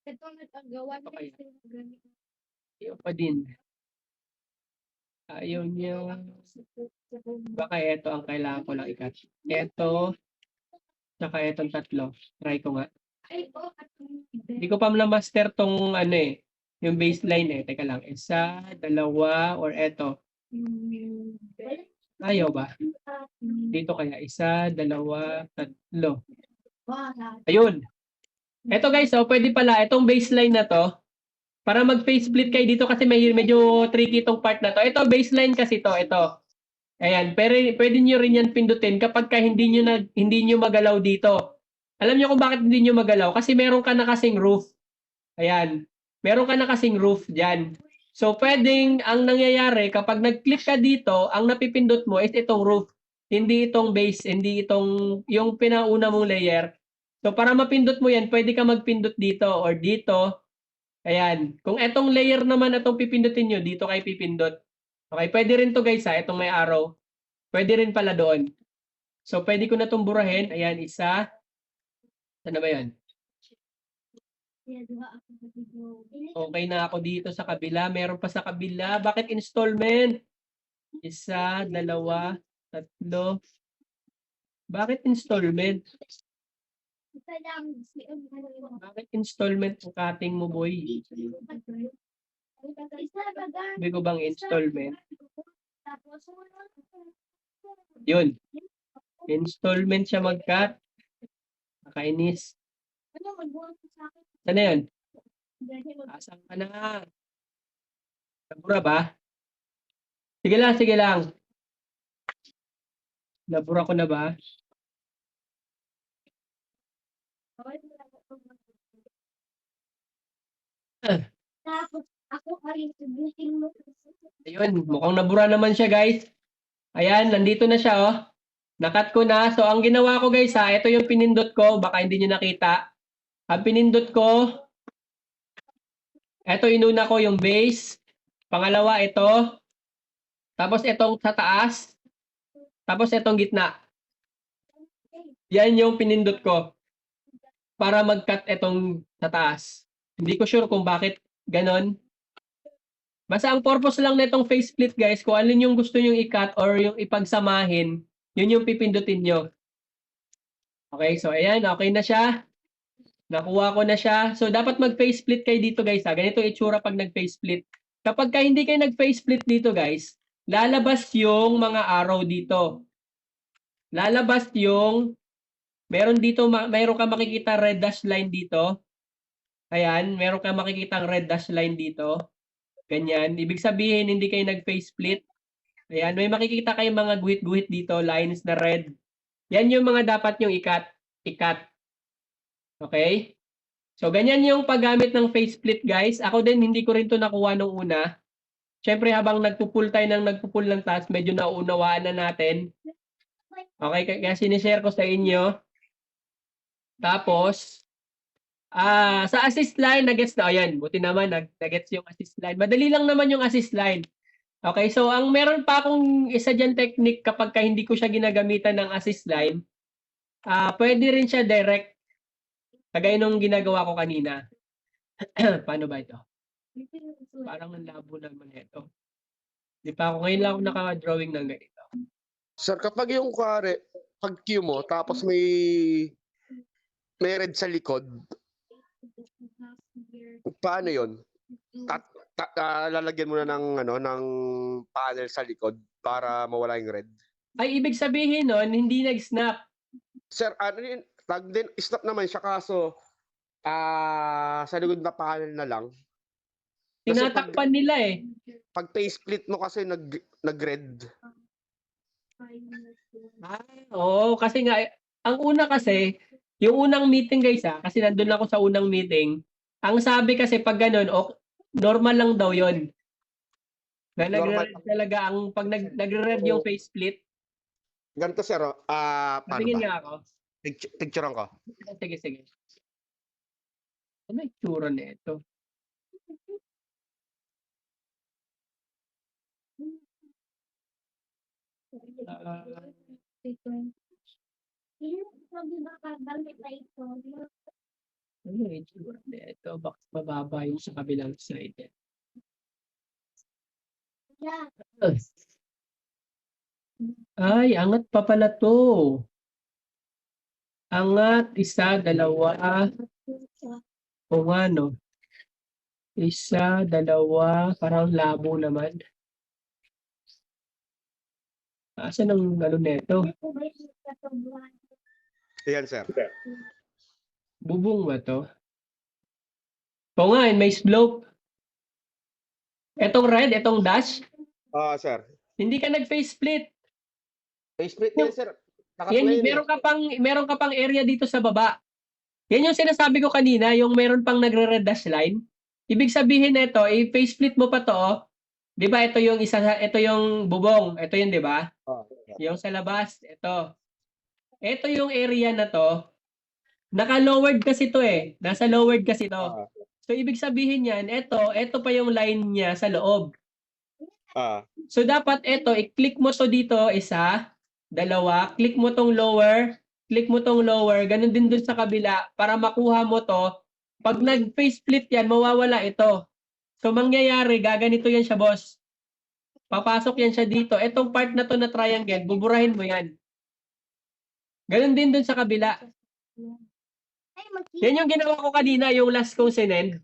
Speaker 2: Ito nagagawa
Speaker 1: Okay. ayaw pa din. Ayaw niya. Baka ito ang kailangan ko lang ikat. Ito, saka itong tatlo. Try ko nga.
Speaker 2: Ay, oh, at
Speaker 1: Hindi ko pa na-master tong yung baseline eh. Teka lang. Isa, dalawa, or eto. Ayaw ba? Dito kaya. Isa, dalawa, tatlo. Ayun. Eto guys, pwede pala. Itong baseline na to, para mag-face split kayo dito kasi medyo tricky itong part na to. Ito, baseline kasi to. Ito. Ayan. Pero pwede nyo rin yan pindutin kapag hindi nyo magalaw dito. Alam nyo kung bakit hindi nyo magalaw? Kasi meron ka na kasing roof. Ayan. Meron ka na kasing roof dyan. So, pwedeng ang nangyayari, kapag nag-click ka dito, ang napipindot mo is itong roof. Hindi itong base, hindi itong, yung pinauna mong layer. So, para mapindot mo yan, pwede ka magpindot dito or dito. Ayan. Kung itong layer naman itong pipindutin nyo, dito kayo pipindot. Okay, pwede rin to guys ha, itong may arrow. Pwede rin pala doon. So, pwede ko na itong burahin. Ayan, isa. Ano ba yan? Okay na ako dito sa kabila. Meron pa sa kabila. Bakit installment? Isa, dalawa, tatlo. Bakit installment? Bakit installment ang cutting mo, boy? Sabi ko bang installment? Yun. Installment siya mag-cut. Nakainis. Sana yun? Asan ka na? Nabura ba? Sige lang, sige lang. Nabura ko na ba?
Speaker 2: Tapos, ako ay sabihin mo.
Speaker 1: Ayun, mukhang nabura naman siya, guys. Ayan, nandito na siya, oh. Nakat ko na. So, ang ginawa ko, guys, ha, ito yung pinindot ko. Baka hindi nyo nakita. Ang pinindot ko, ito inuna ko yung base. Pangalawa, ito. Tapos, itong sa taas. Tapos, itong gitna. Yan yung pinindot ko. Para mag-cut itong sa taas. Hindi ko sure kung bakit ganon. Basta ang purpose lang na itong face split guys, kung alin yung gusto nyong i-cut or yung ipagsamahin, yun yung pipindutin nyo. Okay, so ayan, okay na siya. Nakuha ko na siya. So dapat mag-face split kayo dito guys ha. Ganito itsura pag nag-face split. Kapag hindi kayo nag-face split dito guys, lalabas yung mga arrow dito. Lalabas yung, meron ka makikita red dash line dito. Ayan, meron ka makikita red dash line dito. Ganyan. Ibig sabihin, hindi kayo nag-face split. Ayan, may makikita kayong mga guhit-guhit dito, lines na red. Yan yung mga dapat yung ikat. Okay? So, ganyan yung paggamit ng face split, guys. Ako din, hindi ko rin to nakuha nung una. Siyempre, habang nagpupul ng task, medyo nauunawaan na natin. Okay, kaya sinishare ko sa inyo. Tapos, sa assist line, nagets na. Ayan, buti naman, nagets yung assist line. Madali lang naman yung assist line. Okay, so ang meron pa akong isa dyan technique kapag hindi ko siya ginagamitan ng assist line, pwede rin siya direct. Kagaya nung ginagawa ko kanina. Paano ba ito? Parang ang labo naman ito. Di pa ako, ngayon lang ako naka-drawing ng ganito.
Speaker 3: Sir, kapag yung kuwari, pag cue mo, tapos may red sa likod, Paano yun? Lalagyan mo na ng, ano, ng panel sa likod para mawala yung red?
Speaker 1: Ay, ibig sabihin nun, hindi nag-snap.
Speaker 3: Sir, ano yun, snap naman siya kaso, sa likod na panel na lang. Kasi
Speaker 1: Tinatakpan nila eh.
Speaker 3: pag faceplate mo kasi nag-red.
Speaker 1: Oo, kasi nga, ang una kasi, yung unang meeting guys kasi nandun ako sa unang meeting, ang sabi kasi pag ganun, normal lang daw yon na
Speaker 3: Normal.
Speaker 1: nagre-red talaga pag nagre-red yung faceplate.
Speaker 3: Ganito sir, paano
Speaker 1: Patingin
Speaker 3: ba?
Speaker 1: nga ako.
Speaker 3: Picturean ko.
Speaker 1: Sige, sige. Ano yung tsura na ito? Ano yung tsura na ito? Bakit mababa yung sa kabilang side? Ay, angat pa pala to. Angat, isa, dalawa. O nga, no? Isa, dalawa, parang labo naman. Asan ang ano neto?
Speaker 3: Ayan sir.
Speaker 1: Bubong ba to? O nga, may slope. Etong red, etong dash,
Speaker 3: Sir.
Speaker 1: hindi ka nag-face split.
Speaker 3: Faceplate yan sir.
Speaker 1: Yan,
Speaker 3: Naka-plane
Speaker 1: meron ka pang area dito sa baba. Yan yung sinasabi ko kanina, yung meron pang nagre-red dash line. Ibig sabihin nito, i-face split mo pa to, oh. 'Di ba ito yung ito yung bubong, ito yun 'di ba? Yung sa labas, ito. Ito yung area na to. Naka-lowered kasi to eh. Nasa lowered kasi to. So ibig sabihin niyan, ito pa yung line niya sa loob. So dapat ito, i-click mo to dito, isa, dalawa, click mo tong lower, ganun din dun sa kabila para makuha mo to. Pag nag-face split yan, mawawala ito. So mangyayari, gaganito yan siya, boss. Papasok yan siya dito. Etong part na to na triangle, buburahin mo yan. Ganun din dun sa kabila. Yan yung ginawa ko kanina, yung last kong sinend.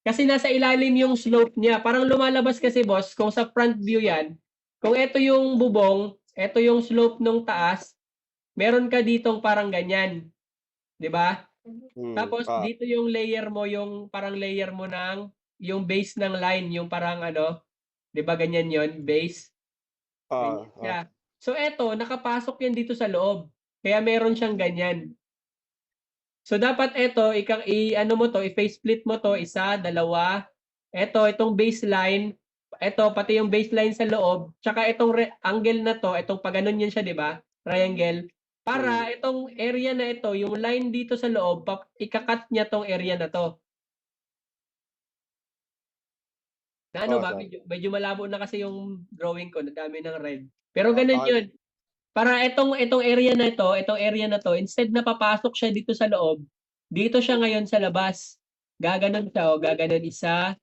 Speaker 1: Kasi nasa ilalim yung slope niya. Parang lumalabas kasi, boss, kung sa front view yan, kung ito yung bubong, ito yung slope nung taas, meron ka ditong parang ganyan. 'Di ba? Tapos dito yung layer mo, yung parang layer mo ng yung base ng line, yung parang ano, 'di ba ganyan yon, base. Ganyan siya. So eto, nakapasok yan dito sa loob. Kaya meron siyang ganyan. So dapat ito, ano mo to, i-face split mo to, isa, dalawa. Itong baseline, pati yung baseline sa loob, tsaka itong angle na to, itong paganon yan siya, 'di ba? Triangle. Para itong area na ito, yung line dito sa loob, ikakat niya tong area na to. Na ano ba, medyo malabo na kasi yung drawing ko, nadami ng red. Pero ganun yun. Para itong area na to, instead na papasok siya dito sa loob, dito siya ngayon sa labas. Gaganon siya, gaganon, isa,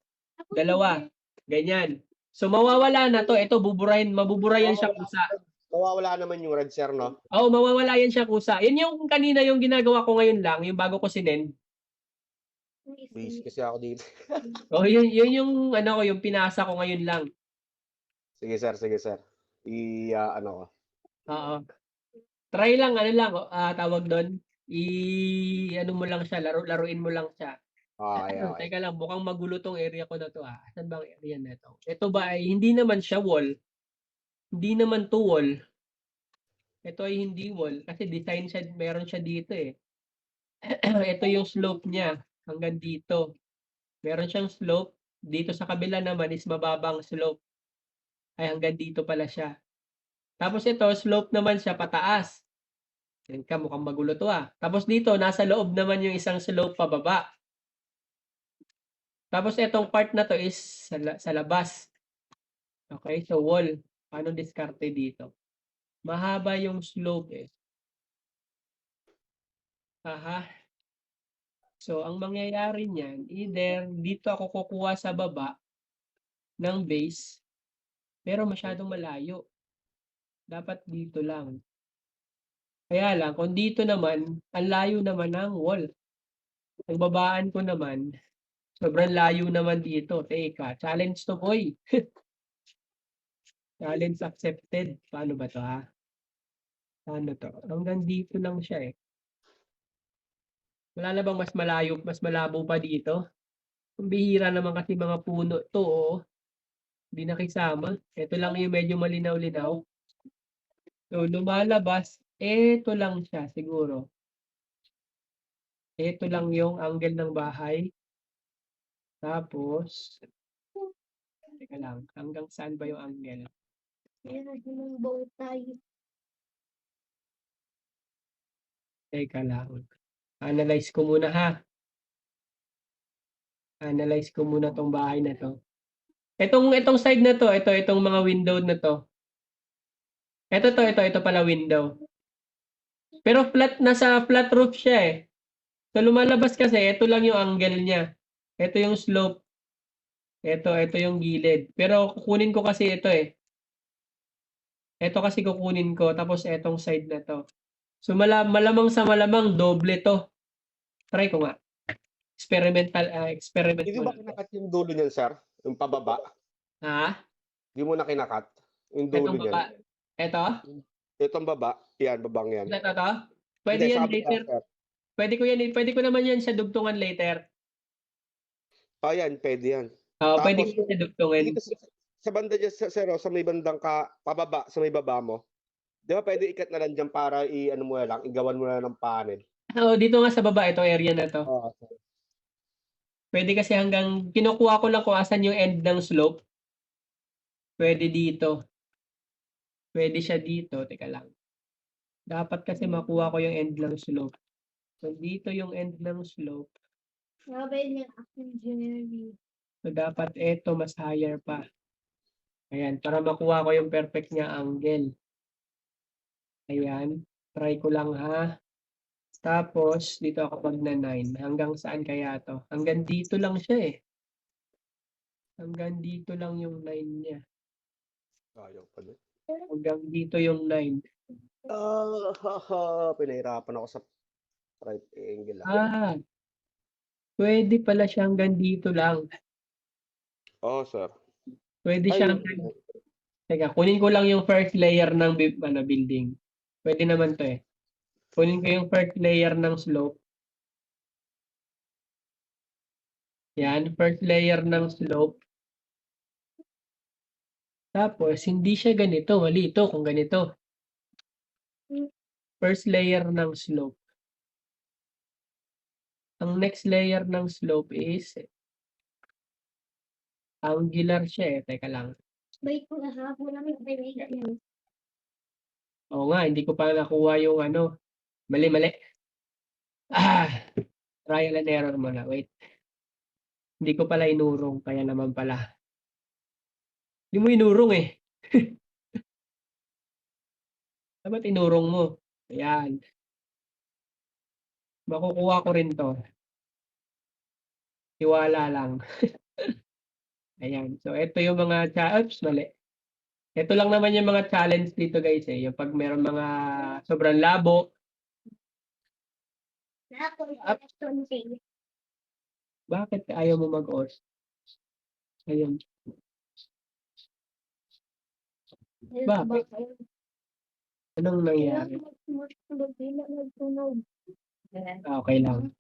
Speaker 1: dalawa. Ganyan. So mawawala na to, ito mabuburayan siya kusa.
Speaker 3: Mawawala naman yung red sir, no?
Speaker 1: Oo, mawawala yan siya kusa. Yan yung kanina yung ginagawa ko ngayon lang, yung bago ko sinend.
Speaker 3: Please, kasi ako dito.
Speaker 1: Oh, yun yung ano ko, yung pinasa ko ngayon lang.
Speaker 3: Sige sir. Ano ko.
Speaker 1: Oo. Try lang, tawag doon. Ano mo lang siya, laruin mo lang siya.
Speaker 3: Okay.
Speaker 1: Teka lang, mukhang magulo tong area ko na to. Saan bang area na to? Ito ba ay hindi naman siya wall. Hindi naman to wall. Ito ay hindi wall kasi design siya, meron siya dito eh. Ito yung slope niya hanggang dito. Meron siyang slope. Dito sa kabila naman is mababang slope. Ay hanggang dito pala siya. Tapos ito, slope naman siya pataas. Yan ka, mukhang magulo to Tapos dito, nasa loob naman yung isang slope pababa. Tapos itong part na to is sa labas. Okay, so wall. Paano diskarte dito? Mahaba yung slope eh. Aha. So, ang mangyayari niyan, either dito ako kukuha sa baba ng base, pero masyadong malayo. Dapat dito lang. Kaya lang, kung dito naman, ang layo naman ng wall. Ang babaan ko naman, Sobrang layo naman dito. Teka, challenge to boy. Challenge accepted. Paano ba to ha? Paano to? Hanggang dito lang siya eh. Wala na bang mas malayo, mas malabo pa dito? Ang bihira naman kasi mga puno to, oh. Hindi nakisama. Ito lang yung medyo malinaw-linaw. So, lumalabas, ito lang siya siguro. Ito lang yung angle ng bahay. Tapos, teka lang, hanggang saan ba yung angle?
Speaker 2: Meron yung bow tie.
Speaker 1: Teka lang. Analyze ko muna ha. Analyze ko muna tong bahay na to. Itong side na to, itong mga window na to. Ito pala window. Pero nasa flat roof siya eh. So lumalabas kasi, ito lang yung angle niya. Ito yung slope. Ito yung gilid. Pero kukunin ko kasi ito eh. Ito kasi kukunin ko, tapos etong side na to. So malamang sa malamang, doble to. Try ko nga. Experiment
Speaker 3: Hindi
Speaker 1: ko
Speaker 3: ba
Speaker 1: lang.
Speaker 3: kinakat yung dulo niyan, sir? Yung pababa?
Speaker 1: Ha?
Speaker 3: Hindi mo na kinakat? Yung dulo
Speaker 1: Etong baba.
Speaker 3: niyan?
Speaker 1: Ito?
Speaker 3: Itong baba? Yan, babang yan.
Speaker 1: Ito? Pwede
Speaker 3: Hindi,
Speaker 1: yan
Speaker 3: sabi
Speaker 1: later.
Speaker 3: ka, sir.
Speaker 1: Pwede ko naman yan sa dugtungan later.
Speaker 3: Yan, pwede yan.
Speaker 1: Pwede
Speaker 3: Tapos,
Speaker 1: ko yan sa dugtungan.
Speaker 3: dito sa banda dyan, sir, sa may bandang pababa, sa may baba mo, di ba pwede ikat na lang dyan para i-ano mo na lang, igawan mo na ng panel?
Speaker 1: Dito nga sa baba, ito area na to.
Speaker 3: Oo.
Speaker 1: Pwede kasi hanggang, kinukuha ko lang kung asan yung end ng slope. Pwede dito. Pwede siya dito. Teka lang. Dapat kasi makuha ko yung end ng slope. So, dito yung end ng slope.
Speaker 2: Sabi niya akong Jerry.
Speaker 1: So, dapat ito mas higher pa. Ayan, para makuha ko yung perfect niya angle. Ayan. Try ko lang ha. Tapos, dito ako mag na 9. Hanggang saan kaya to? Hanggang dito lang siya eh. Hanggang dito lang yung 9 niya.
Speaker 3: Ayaw pa doon.
Speaker 1: Hanggang dito yung 9.
Speaker 3: Pinahirapan ako sa right angle.
Speaker 1: Pwede pala siya hanggang dito lang.
Speaker 3: Oo, sir.
Speaker 1: Pwede
Speaker 3: Ay,
Speaker 1: siya hanggang... Teka, kunin ko lang yung first layer ng building. Pwede naman to eh. Kunin ko yung first layer ng slope. Yan, first layer ng slope. Tapos, hindi siya ganito. Mali ito kung ganito. First layer ng slope. Ang next layer ng slope is angular siya eh. Teka lang.
Speaker 2: Wait ko na hapon namin kaibigan yan.
Speaker 1: Oo nga, hindi ko pa nakuha yung ano. Mali. Trial and error muna. Wait. Hindi ko pala inurong. Kaya naman pala. Hindi mo inurong eh. Dapat inurong mo. Ayan. Makukuha ko rin to. Tiwala lang. Ayan. So, ito yung mga... Oops, mali. Ito lang naman yung mga challenge dito guys eh. Yung pag meron mga sobrang labo. Bakit ayaw mo mag-OS? Ayun. Bakit? Anong nangyari? Okay lang.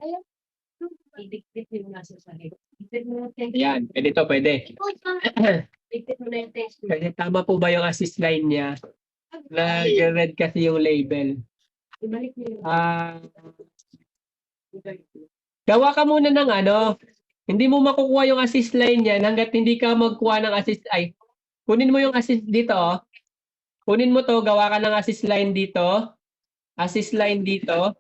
Speaker 4: Idikit yung nasa sahig. Idikit mo na yung
Speaker 1: Ayan. Pwede.
Speaker 4: Idikit mo na yung text.
Speaker 1: Kasi tama po ba yung assist line niya? Nag-red kasi yung label.
Speaker 4: Ibalik mo yung
Speaker 1: Gawa ka muna ng ano. Hindi mo makukuha yung assist line niyan hanggat hindi ka magkuha ng assist. Kunin mo yung assist dito. Oh. Kunin mo to. Gawa ka ng assist line dito. Assist line dito.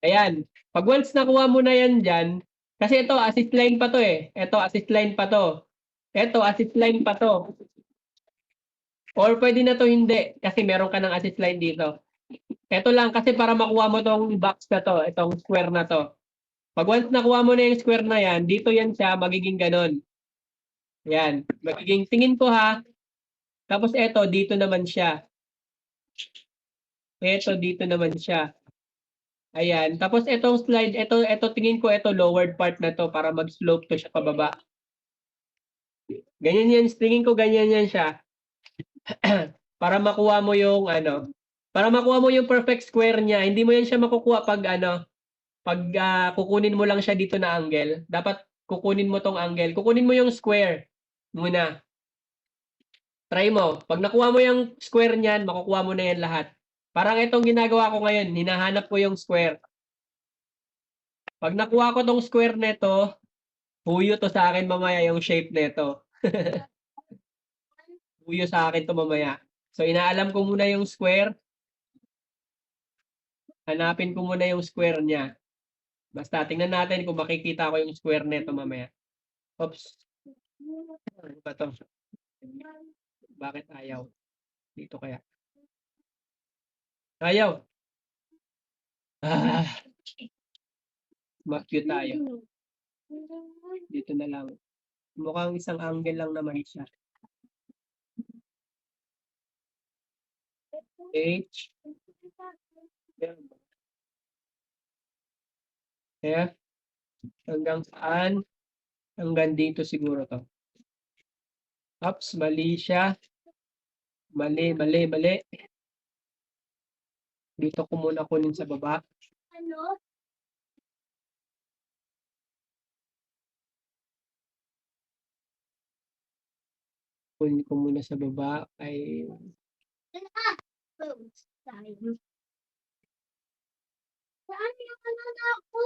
Speaker 1: Ayan. Pag once nakuha mo na yan dyan, kasi ito assist line pa to eh. Ito assist line pa to. Ito assist line pa to. Or pwede na to hindi kasi meron ka ng assist line dito. Ito lang kasi para makuha mo tong box na to, itong square na to. Pag once nakuha mo na yung square na yan, dito yan siya, magiging ganon. Yan. Magiging, tingin ko ha. Tapos eto, dito naman siya. Eto, dito naman siya. Ayan. Tapos itong slide, ito tingin ko ito lowered part na to para mag-slope to siya pababa. Ganyan yan. Tingin ko ganyan yan siya. Para makuha mo yung para makuha mo yung perfect square niya. Hindi mo yan siya makukuha pag pag kukunin mo lang siya dito na angle. Dapat kukunin mo tong angle. Kukunin mo yung square muna. Try mo. Pag nakuha mo yung square niyan, makukuha mo na yan lahat. Parang itong ginagawa ko ngayon, hinahanap ko yung square. Pag nakuha ko tong square nito, huyo to sa akin mamaya yung shape nito. Huyo sa akin to mamaya. So inaalam ko muna yung square. Hanapin ko muna yung square niya. Basta tingnan natin kung makikita ko yung square nito mamaya. Oops. Ano ba to? Bakit ayaw? Dito kaya. Ayaw. Ah, ma-cute tayo. Dito na lang. Mukhang isang angle lang naman siya. H. F. Hanggang saan? Hanggang dito siguro to. Oops, mali siya. Mali. Dito ko muna kunin sa baba.
Speaker 2: Ano?
Speaker 1: Kunin ko muna sa baba. Ay,
Speaker 2: Saan yung ano na ako?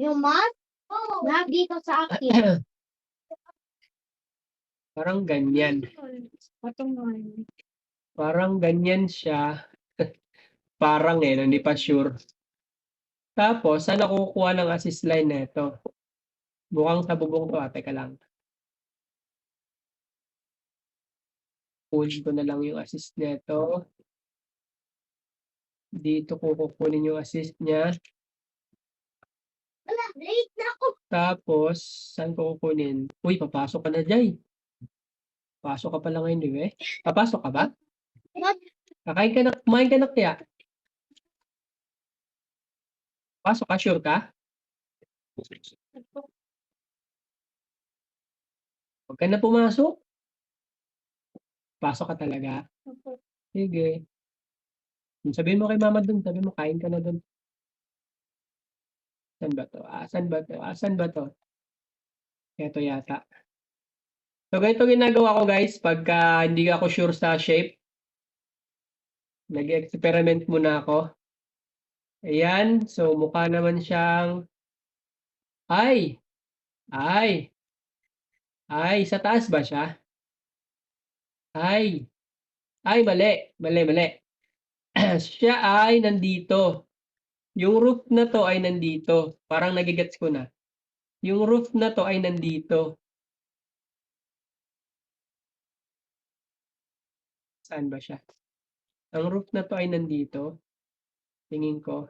Speaker 2: Yung mat? Lagi ko sa akin.
Speaker 1: parang ganyan. Parang ganyan siya. Parang hindi pa sure. Tapos, saan ako kukuha ng assist line na ito? Mukhang sa bubong to. Teka lang. Kunin ko na lang yung assist nito. Dito ko kukunin yung assist niya.
Speaker 2: Wala, late na ako.
Speaker 1: Tapos, saan ko kukunin? Uy, papasok ka na, Jay. Pasok ka pala ngayon, di ba? Papasok ka ba? Kakain ka na, kumain ka na kaya? Pasok ka, sure ka? Huwag ka na pumasok. Pasok ka talaga? Sige. Sabihin mo kay mama dun, sabi mo, kain ka na dun. Saan ba to? Saan ba to? Saan ba to? Ito yata. So, ganito ginagawa ko guys, pagka hindi ako sure sa shape, nag-experiment muna ako. Ayan, so mukha naman siyang, ay, sa taas ba siya? Ay, mali. Siya ay nandito. Yung roof na to ay nandito. Parang nagigets ko na. Yung roof na to ay nandito. Saan ba siya? Ang roof na to ay nandito. Tingin ko.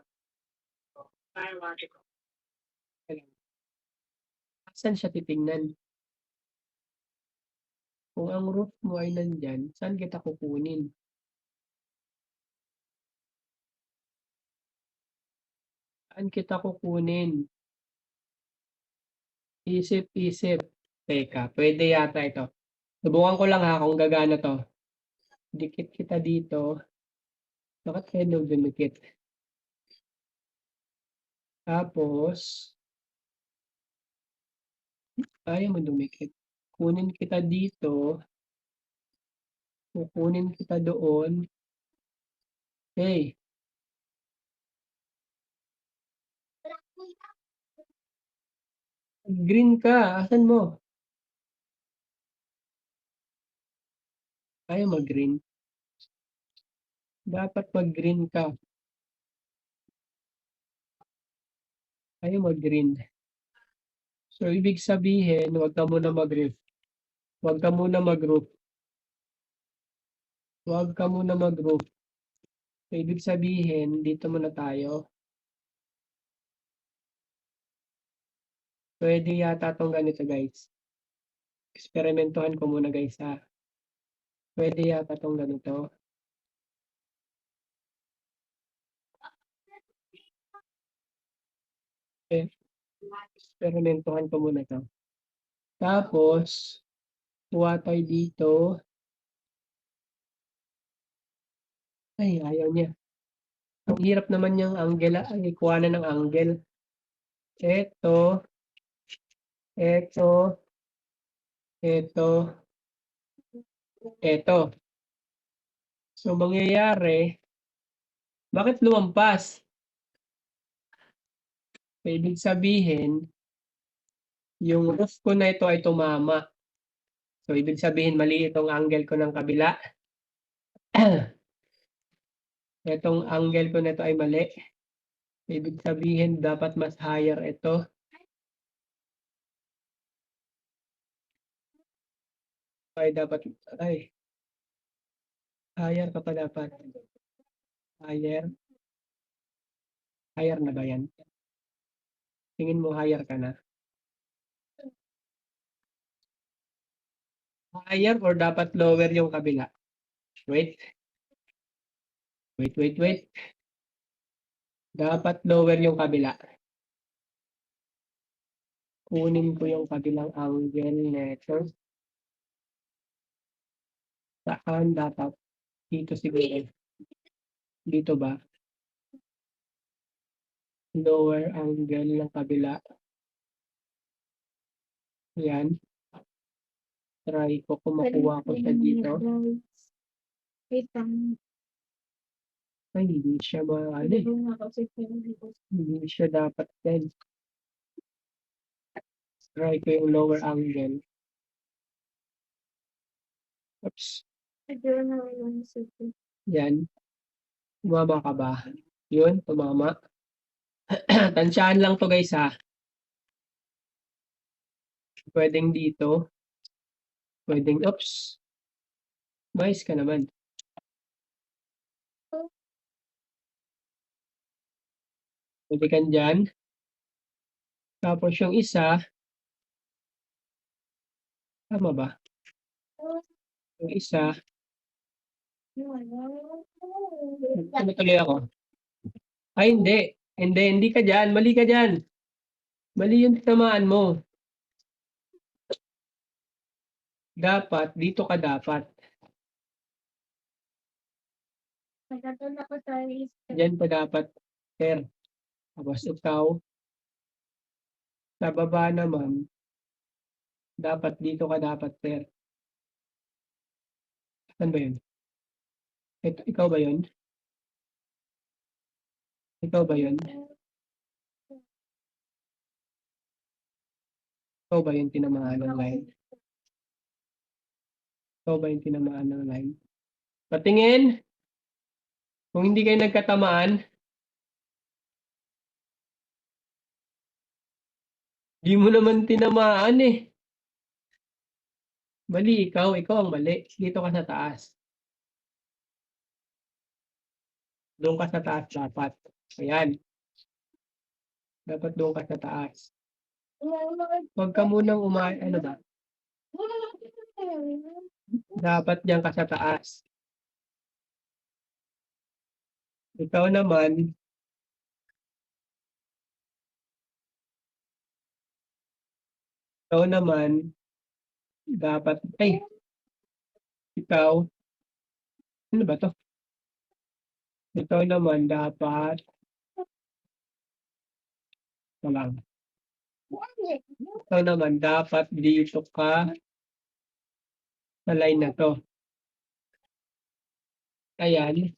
Speaker 1: Saan siya titingnan? Kung ang roof mo ay nandyan, saan kita kukunin? Saan kita kukunin? Isip. Teka, pwede yata ito. Subukan ko lang ha kung gagana to. Dikit kita dito. Bakit kayo dumikit? Tapos, ayaw mo dumikit. Kunin kita dito. Kukunin kita doon. Hey, green ka. Asan mo? Ayaw mag-green. Dapat mag-green ka. Ayaw mag-green. So, ibig sabihin, huwag ka muna mag-roof. Huwag ka muna mag-roof. Huwag ka muna mag-roof. So, ibig sabihin, dito muna tayo. Pwede yata itong ganito, guys. Eksperimentuhan ko muna, guys, ha. Pwede yata itong ganito. Experimentuhan ko muna ito. Tapos, kuha tayo dito. Ay, ayaw niya. Ang hirap naman yung angle. Ay, kuha na ng angle. Ito. Ito. Ito. Ito. So, mangyayari, bakit lumampas? So, ibig sabihin, yung roof ko na ito ay tumama. So, ibig sabihin, mali itong angle ko ng kabila. Itong angle ko na ito ay mali. Ibig sabihin, dapat mas higher ito. Ay, dapat, ay. Higher ka pa dapat. Higher. Higher na ba yan? Tingin mo higher ka na? Higher or dapat lower yung kabila? Wait. Wait. Dapat lower yung kabila. Kunin ko yung kabilang angle nito. Saan dapat? Dito siguro. Dito ba? Lower angle ng kabila. Yan. Try ko kung makuha ko siya dito.
Speaker 2: Wait lang.
Speaker 1: Ay, hindi siya hindi siya dapat din. Try ko yung lower angle. Oops. Yan. Tumama ka ba? Yun, tumama. Tansyahan lang to guys ha. Pwedeng dito. Pwedeng, oops. Mais ka naman. Pwede kan dyan. Tapos yung isa, tama ba? Yung isa, ano tuloy ako? Ay, hindi. Hindi ka dyan. Mali ka dyan. Mali yung tinamaan mo. Dapat, dito ka dapat. Diyan pa dapat, sir. Tapos ikaw, sa baba naman, dapat dito ka dapat, sir. Saan ba yun? Ikaw ba yun? Ikaw ba yun? Ikaw ba yung tinamaan ng line? Ikaw ba yung tinamaan ng line? Patingin! Kung hindi kayo nagkatamaan, di mo naman tinamaan eh. Mali, ikaw ang mali. Dito ka sa taas. Doon ka sa taas dapat. Ayan. Dapat doon ka sa taas. Huwag ka munang ano ba? Dapat diyan ka sa taas. Ikaw naman, dapat, ay, ikaw, ano ba to? Ikaw naman dapat, walang. Ikaw naman dapat dito ka sa line na to. Ayan.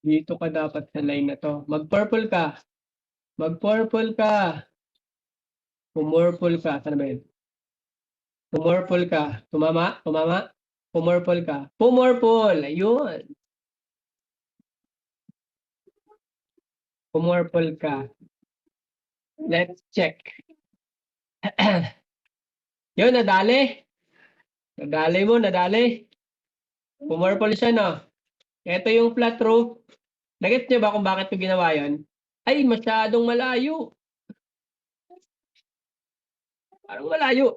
Speaker 1: Dito ka dapat sa line na to. Mag-purple ka. Mag-purple ka. Pumurple ka. Saan ba yun? Pumurple ka. Tumama? Pumurple ka. Pumurple! Ayun. Pumurple ka. Let's check. Yun, nadali. Nadali. Pumurple siya, no? Ito yung flat roof. Nagets niyo ba kung bakit ko ginawa yun? Ay, masyadong malayo. Parang malayo.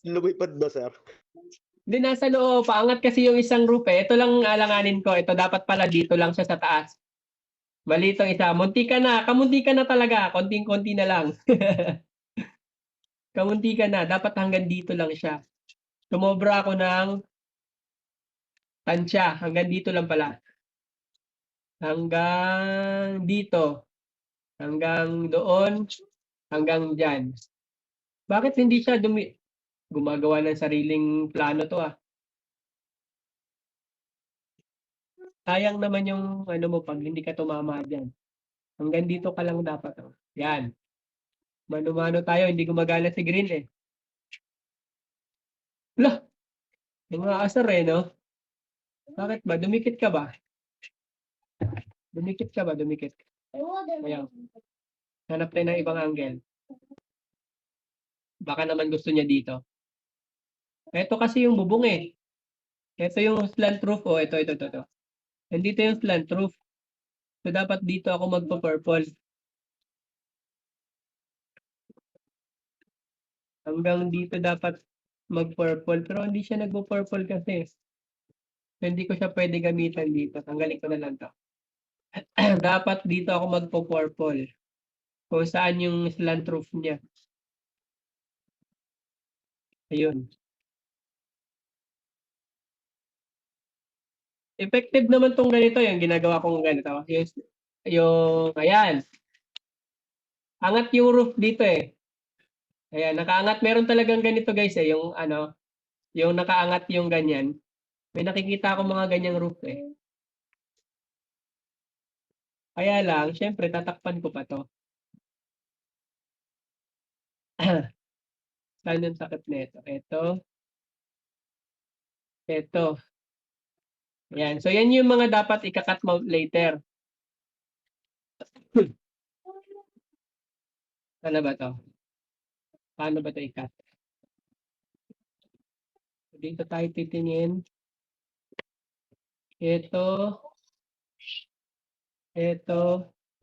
Speaker 3: Lumipad ba, sir?
Speaker 1: Hindi, nasa loob. Paangat kasi yung isang roof eh. Ito lang alanganin ko. Ito dapat pala dito lang siya sa taas. Mali itong isa. Munti ka na. Kamunti ka na talaga. Konting-konti na lang. Kamunti ka na. Dapat hanggang dito lang siya. Sumobra ako ng tansya. Hanggang dito lang pala. Hanggang dito. Hanggang doon. Hanggang dyan. Bakit hindi siya gumagawa ng sariling plano to ah? Sayang naman yung ano mo pag hindi ka tumama dyan. Hanggang dito ka lang dapat. Oh. Yan. Mano-mano tayo. Hindi gumagana si Green eh. Lah! Yung mga asar eh, no? Bakit ba? Dumikit ka ba? Dumikit ka ba? Dumikit. Ayan. Hanap tayo ng ibang angle. Baka naman gusto niya dito. Ito kasi yung bubong eh. Ito yung slant roof. Oh, ito. Nandito yung slant roof. So, dapat dito ako magpa-purple. Hanggang dito dapat mag-purple. Pero hindi siya nagpo-purple kasi. So, hindi ko siya pwede gamitan dito. Tanggalin ko na lang to. Dapat dito ako magpo-purple. Kung saan yung slant roof niya. Ayun. Effective naman tong ganito, yung ginagawa kong ganito. Ayan. Angat yung roof dito eh. Ayan, nakaangat. Meron talagang ganito guys eh, yung ano, yung nakaangat yung ganyan. May nakikita ako mga ganyang roof eh. Kaya lang, syempre, tatakpan ko pa to. Saan yung sakit nito? Ito. Ayan. So, yan yung mga dapat ikakat mo later. Ano ba to? Paano ba to ikat? Dito tayo titingin. Ito.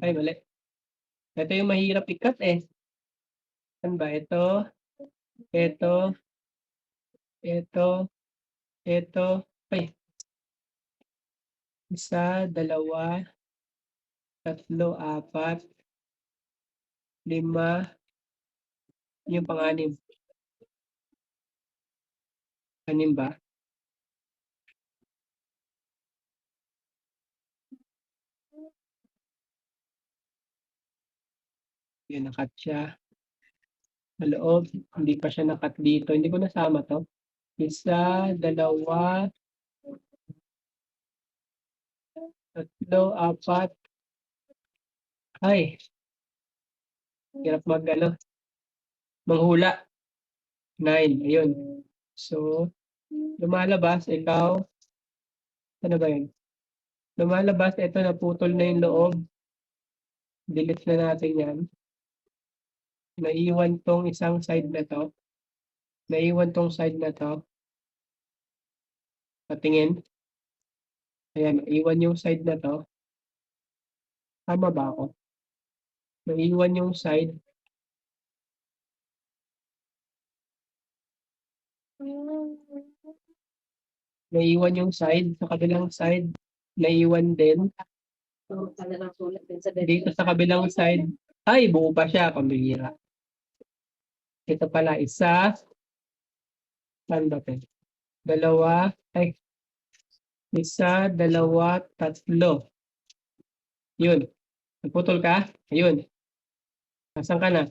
Speaker 1: Ay, mali. Ito yung mahirap ikat eh. Saan ba? Ito. Ay. 1, 2, 3, 4, 5. Yung pang-anim. 6 ba? Yun, nakat siya. Sa loob, hindi pa siya nakat dito. Hindi ko nasama to. 1, 2, 3, 4. Ay, hirap manghula. 9, ayun. So, lumalabas, ikaw. Ano ba yun? Lumalabas, ito naputol na yung loob. Delete na natin yan. Naiwan tong isang side na to. Naiwan tong side na to. Patingin. Ayan, naiwan yung side na to. Tama ba ako? Naiwan yung side. Naiwan yung side. Sa kabilang side, naiwan din.
Speaker 4: So, talagang sulat din sa
Speaker 1: Dito sa kabilang side, ay, buo pa siya. Pambihira. Ito pala, 1. Saan ba ito? 2. Ay, 1, 2, 3. Yun. Nagputol ka? Ayun. Asan ka na?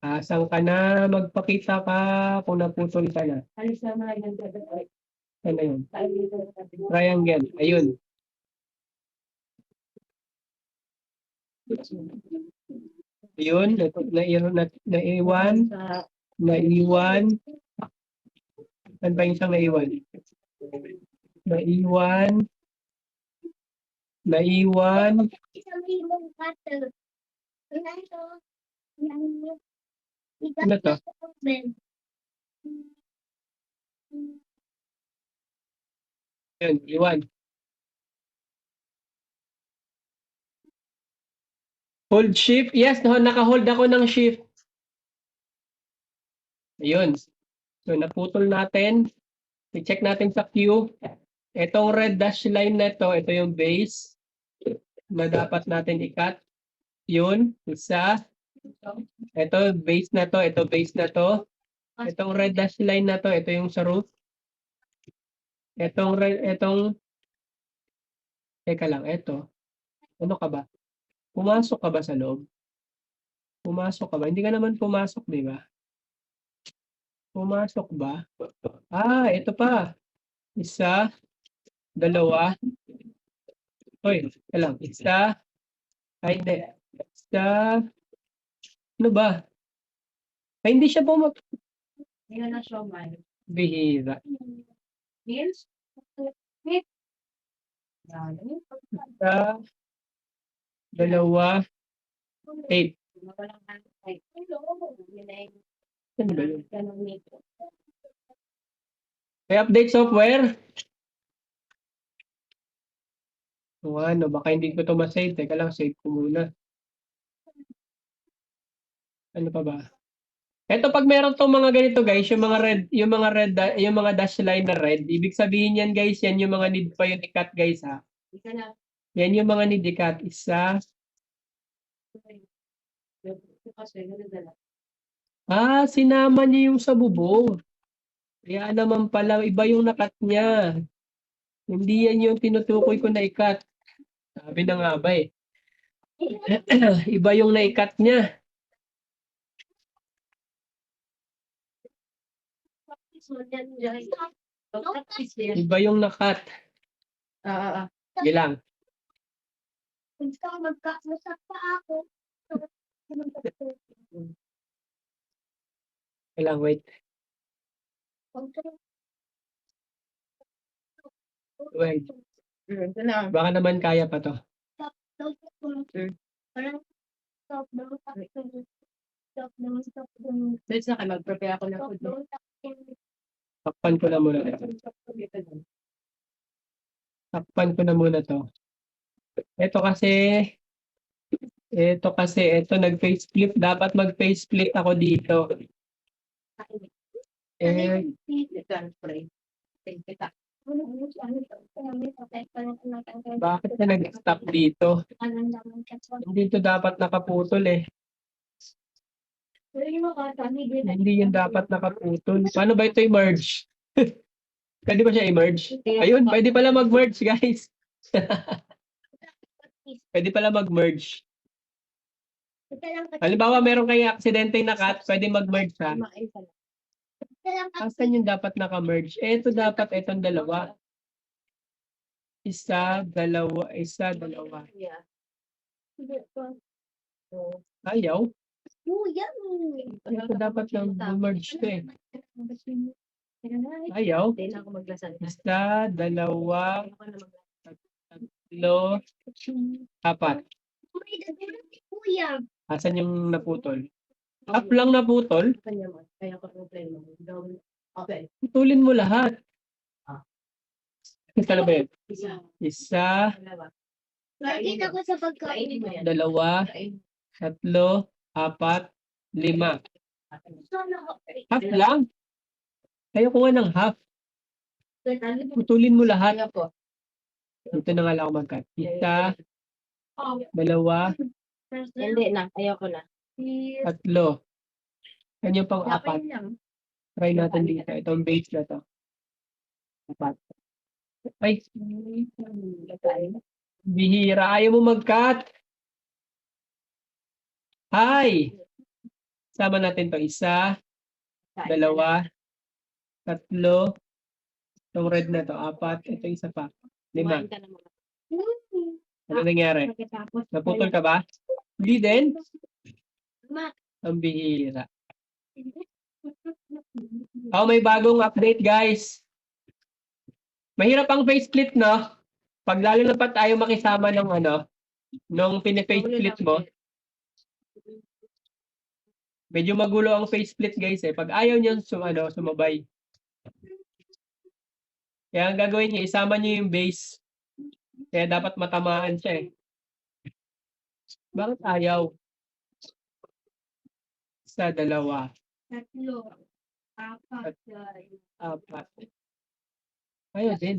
Speaker 1: Asan ka na? Magpakita ka kung naputol ka na.
Speaker 4: alis na mga yung gagawin.
Speaker 1: Ano yun?
Speaker 4: Tayo dito.
Speaker 1: Triangle. Ayun. Ayun. Naiwan. Naiwan. Saan ba yung isang naiwan? Naiwan.
Speaker 2: Isang libong cutter. Ano ito?
Speaker 1: Ano to? Ayun. Iwan. Hold shift. Yes, naka-hold ako ng shift. Ayun. So, naputol natin. I-check natin sa Q. Itong red dash line na ito yung base na dapat natin i-cut. Yun, isa. Ito, base na to. Ito, base na to. Itong red dash line na to, ito yung sa root. Teka lang, ito. Ano ka ba? Pumasok ka ba sa loob? Pumasok ka ba? Hindi ka naman pumasok, di ba? Pumasok ba? Ito pa. Isa, dalawa. Hoy, teka lang. Isa. Hindi. Isa. Ano ba? Hindi siya
Speaker 4: Hindi na siya man.
Speaker 1: bihira.
Speaker 4: Meals?
Speaker 1: Isa, dalawa, 8. Ano ba yun? May update software? O ano, baka hindi ko ito ma-save. Teka lang, save ko muna. Ano pa ba? Ito pag meron tong mga ganito guys, yung mga dash line na red, ibig sabihin yan guys, yan yung mga need pa yun i-cut guys ha. Yan yung mga need i-cut. Isa. Sinama niya yung sa bubong. Kaya naman pala, iba yung nakat niya. Hindi yan yung tinutukoy ko na i-cut. Sabi na nga ba eh. Iba yung na-i-cut niya. Iba yung na-cut. Sige lang.
Speaker 2: Magkakasak pa ako.
Speaker 1: Kailang wait. Wait. Baka naman kaya pa to.
Speaker 4: Let's na kayo, mag-prepare ako ng food.
Speaker 1: Takpan ko na muna ito. Takpan ko na muna to. Ito nag-face flip. Dapat mag-face flip ako dito. Bakit na nag-stop dito? Dito dapat nakaputol eh. Hindi yun dapat nakaputol. Paano ba ito i-merge? Pwede ba siya i-merge? Ayun, pwede pala mag-merge guys. Pwede pala mag-merge. Halimbawa, meron kayo aksidente na cut, pwede mag-merge ha. Asan yung dapat naka-merge? Ito dapat, itong dalawa. Isa, dalawa. Ayaw. Ito dapat lang merge to eh. Ayaw.
Speaker 4: Hindi na ako maglasan.
Speaker 1: Isa, dalawa, tatlo, apat. Asan yung naputol? Up lang naputol.
Speaker 4: Kaya ko problema. Okay.
Speaker 1: Putulin mo lahat. Isa na ba yun? Isa,
Speaker 2: Nakita ko sa pagkain.
Speaker 1: dalawa, tatlo, apat, lima. Half lang. Kaya ko nga ng half. Putulin mo lahat. Ito na nga lang ako mag-cut. Isa, dalawa,
Speaker 4: Hindi na, ayoko na.
Speaker 1: tatlo. Yan yung pang-apat. Try natin dito. Itong base na to. Apat. Ay, bihira. Ayaw mo mag-cut. Hi! Sama natin to. Isa, dalawa, tatlo. Itong red na to. Apat. Ito isa pa. Lima.
Speaker 4: Kumain ka na muna.
Speaker 1: Ano nangyari? Naputol ka ba? Hindi din. Ang bihira. May bagong update guys. Mahirap ang face split, no? Pag lalo na pa tayo makisama ng nung pine-face split mo, medyo magulo ang face split guys eh. Pag ayaw niyo sumabay. Kaya ang gagawin niyo, isama niyo yung base. Kaya dapat matamaan siya eh. Bakit ayaw? Isa, dalawa.
Speaker 2: Apat.
Speaker 1: Apat. Ayun din.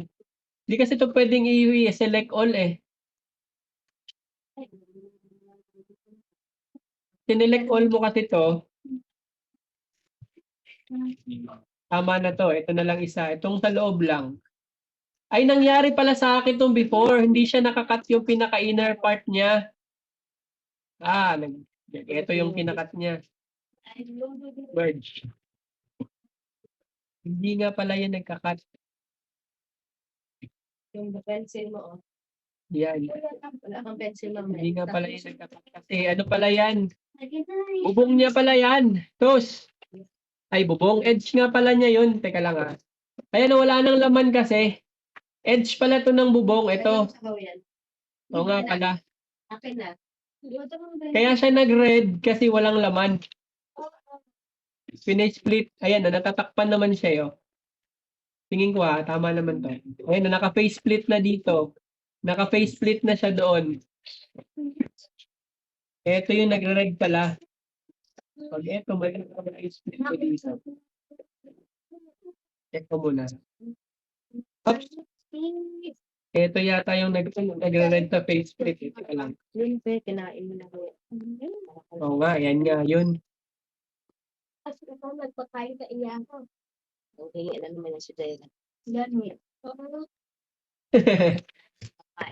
Speaker 1: Hindi kasi ito pwedeng i-select all eh. Sinelect all mo kasi ito. Tama na to. Ito na lang isa. Itong sa loob lang. Ay, nangyari pala sa akin itong before. Hindi siya nakakat yung pinaka-inner part niya. Ito yung kinakat niya. Merge. Hindi nga pala yan nagkakat.
Speaker 4: Yung pencil mo, oh.
Speaker 1: Yan.
Speaker 4: Wala kang pencil mo.
Speaker 1: Hindi nga pala yan nagkakat. Kasi ano pala yan? Bubong niya pala yan. Tos. Ay, bubong. Edge nga pala niya yun. Teka lang ah. Kaya wala nang laman kasi. Edge pala to ng bubong. Ito. Oo nga pala.
Speaker 4: Akin na.
Speaker 1: Kaya siya nag-red kasi walang laman. Split. Ayan, natatakpan naman siya yo. Tingin ko tama naman to. Ayan, naka-face split na dito. Naka-face split na siya doon. Ito yung nagre-red pala. Pag ito, may naka-split ko dito. Check ko muna. Oops. Ito yata yung nagre-red sa face split. Ito lang.
Speaker 4: Yun, kinain mo na ko.
Speaker 1: Oo nga, yan nga, yun.
Speaker 2: Kasi ako nagpakain ka iya ako.
Speaker 4: Okay, alam naman na si Jaya.
Speaker 2: Ganun.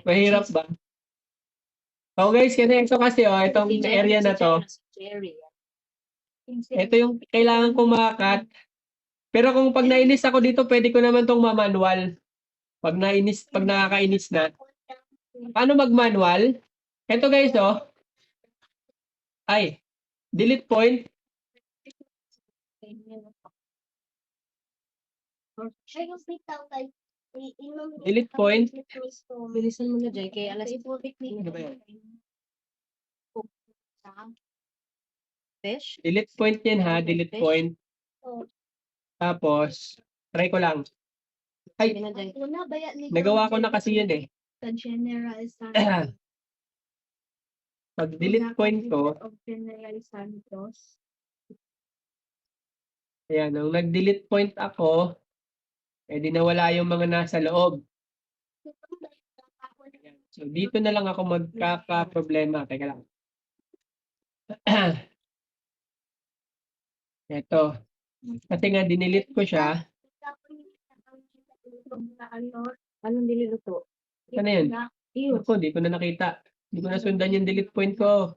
Speaker 1: Mahirap ba? Oh guys, kasi itong area na to,
Speaker 4: Cherry.
Speaker 1: ito yung kailangan kong makakat. Pero kung pag nainis ako dito, pwede ko naman tong ma-manual. Pag nakakainis na. Paano mag-manual? Ito guys, Ay, delete point. Delete point.
Speaker 4: Bilisan mo na, Jay. Kaya alas
Speaker 1: Ano ba yan?
Speaker 4: fish.
Speaker 1: Delete point yan ha, delete point. Tapos, try ko lang. Ay, nagawa ko na kasi yun eh.
Speaker 2: Sa General
Speaker 1: Pag delete point ko,
Speaker 2: of General Santos.
Speaker 1: ayan, nung nag-delete point ako, di nawala yung mga nasa loob. Ayan. So, dito na lang ako magkaka-problema. Teka lang. Ito. Kasi nga, dinilit ko siya.
Speaker 4: Anong niluluto?
Speaker 1: Ano yun? Ako, hindi ko na nakita. Hindi ko nasundan yung delete point ko.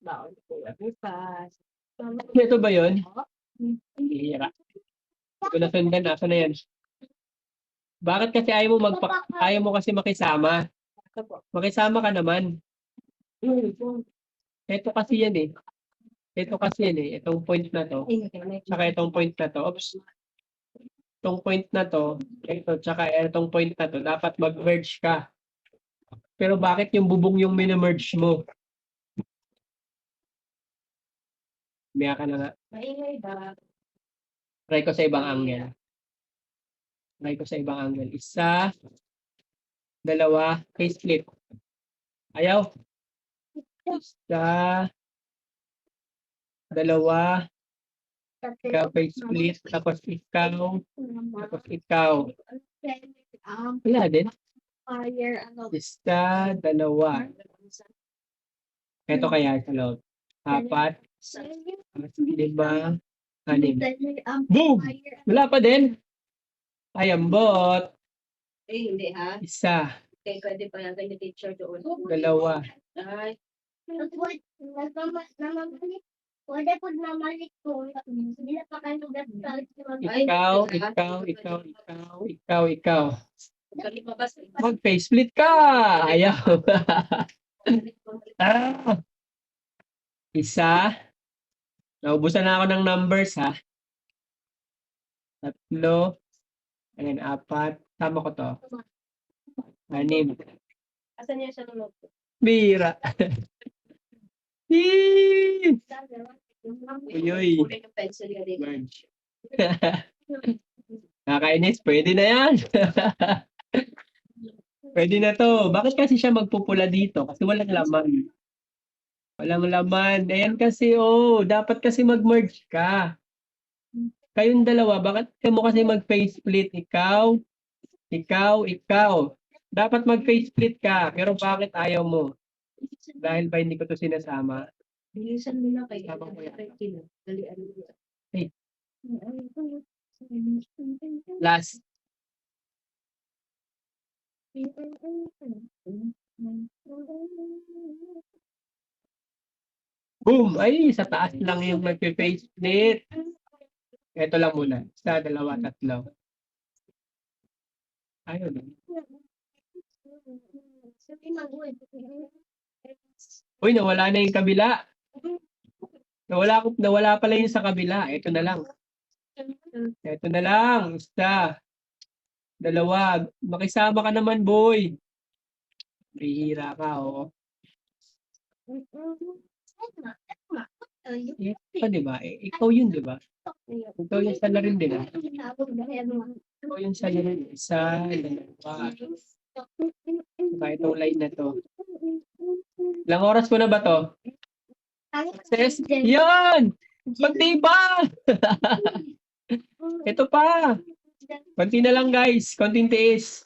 Speaker 4: Baon ko. Bukas.
Speaker 1: Ito ba yun? Hira. Hindi ko nasundan. Asa na yan? Bakit kasi ayaw mo kasi makisama? Makisama ka naman. Ito kasi yan eh. Ito kasi yan eh. Itong point na to. Tsaka itong point na to. Oops. Itong point na to. Ito. Tsaka itong point na to. Dapat mag-merge ka. Pero bakit yung bubong yung mini-merge mo? Biya ka na nga.
Speaker 4: Maingay ba?
Speaker 1: Try ko sa ibang angle. Try ko sa ibang angle. Isa. Dalawa. Face split. Ayaw. Isa. Dalawa. Ikaw face split. Tapos ikaw. Tapos ikaw. Wala din. Isa. Dalawa. Ito kaya sa loob. Apat. Lima. Anim. Boom! Wala pa din. Ay, ambot.
Speaker 4: Hindi ha.
Speaker 1: Isa.
Speaker 4: Okay, pwede pa yan kayo teacher doon.
Speaker 1: Dalawa.
Speaker 4: Ay,
Speaker 2: Pwede po namalik ko. Hindi na pa kayo
Speaker 1: Ikaw.
Speaker 4: galing mabas.
Speaker 1: Mag-face split ka. Ayaw. Isa. Naubusan na ako ng numbers ha. Tatlo. Ayan, apat. Tama ko to. Anim.
Speaker 4: Asan niya siya nung
Speaker 1: Bira. Yee! Uyoy.
Speaker 4: Kulay ng pencil ka dito.
Speaker 1: Merge. Nakakainis. Pwede na yan. Pwede na to. Bakit kasi siya magpupula dito? Kasi walang laman. Walang laman. Ayan kasi, dapat kasi mag-merge ka. Kayong dalawa, bakit ka mo kasi mag-face split? Ikaw, ikaw. Dapat mag-face split ka. Pero bakit ayaw mo? Dahil ba hindi ko to sinasama?
Speaker 4: Bilisan mo na kay
Speaker 1: Tama ko yan.
Speaker 4: Dalian mo.
Speaker 1: Last. Boom! Ay, sa taas lang yung mag-face split. Ito lang muna. Isa, dalawa, tatlo. Ayun. Uy, nawala na yung kabila. Nawala pala yung sa kabila. Ito na lang. Ito na lang. Isa. Dalawa. Makisama ka naman, boy. Bihira ka, oh. Ito, di ba? Ikaw yun, di ba? Ikaw yung salarin din, ah. Ikaw yung salarin. Isa, dalawa. Saka itong line na to. Ilang oras ko na ba to? Ses? Yan! Konti pa! Ito pa! Konti na lang, guys. Konting tiis.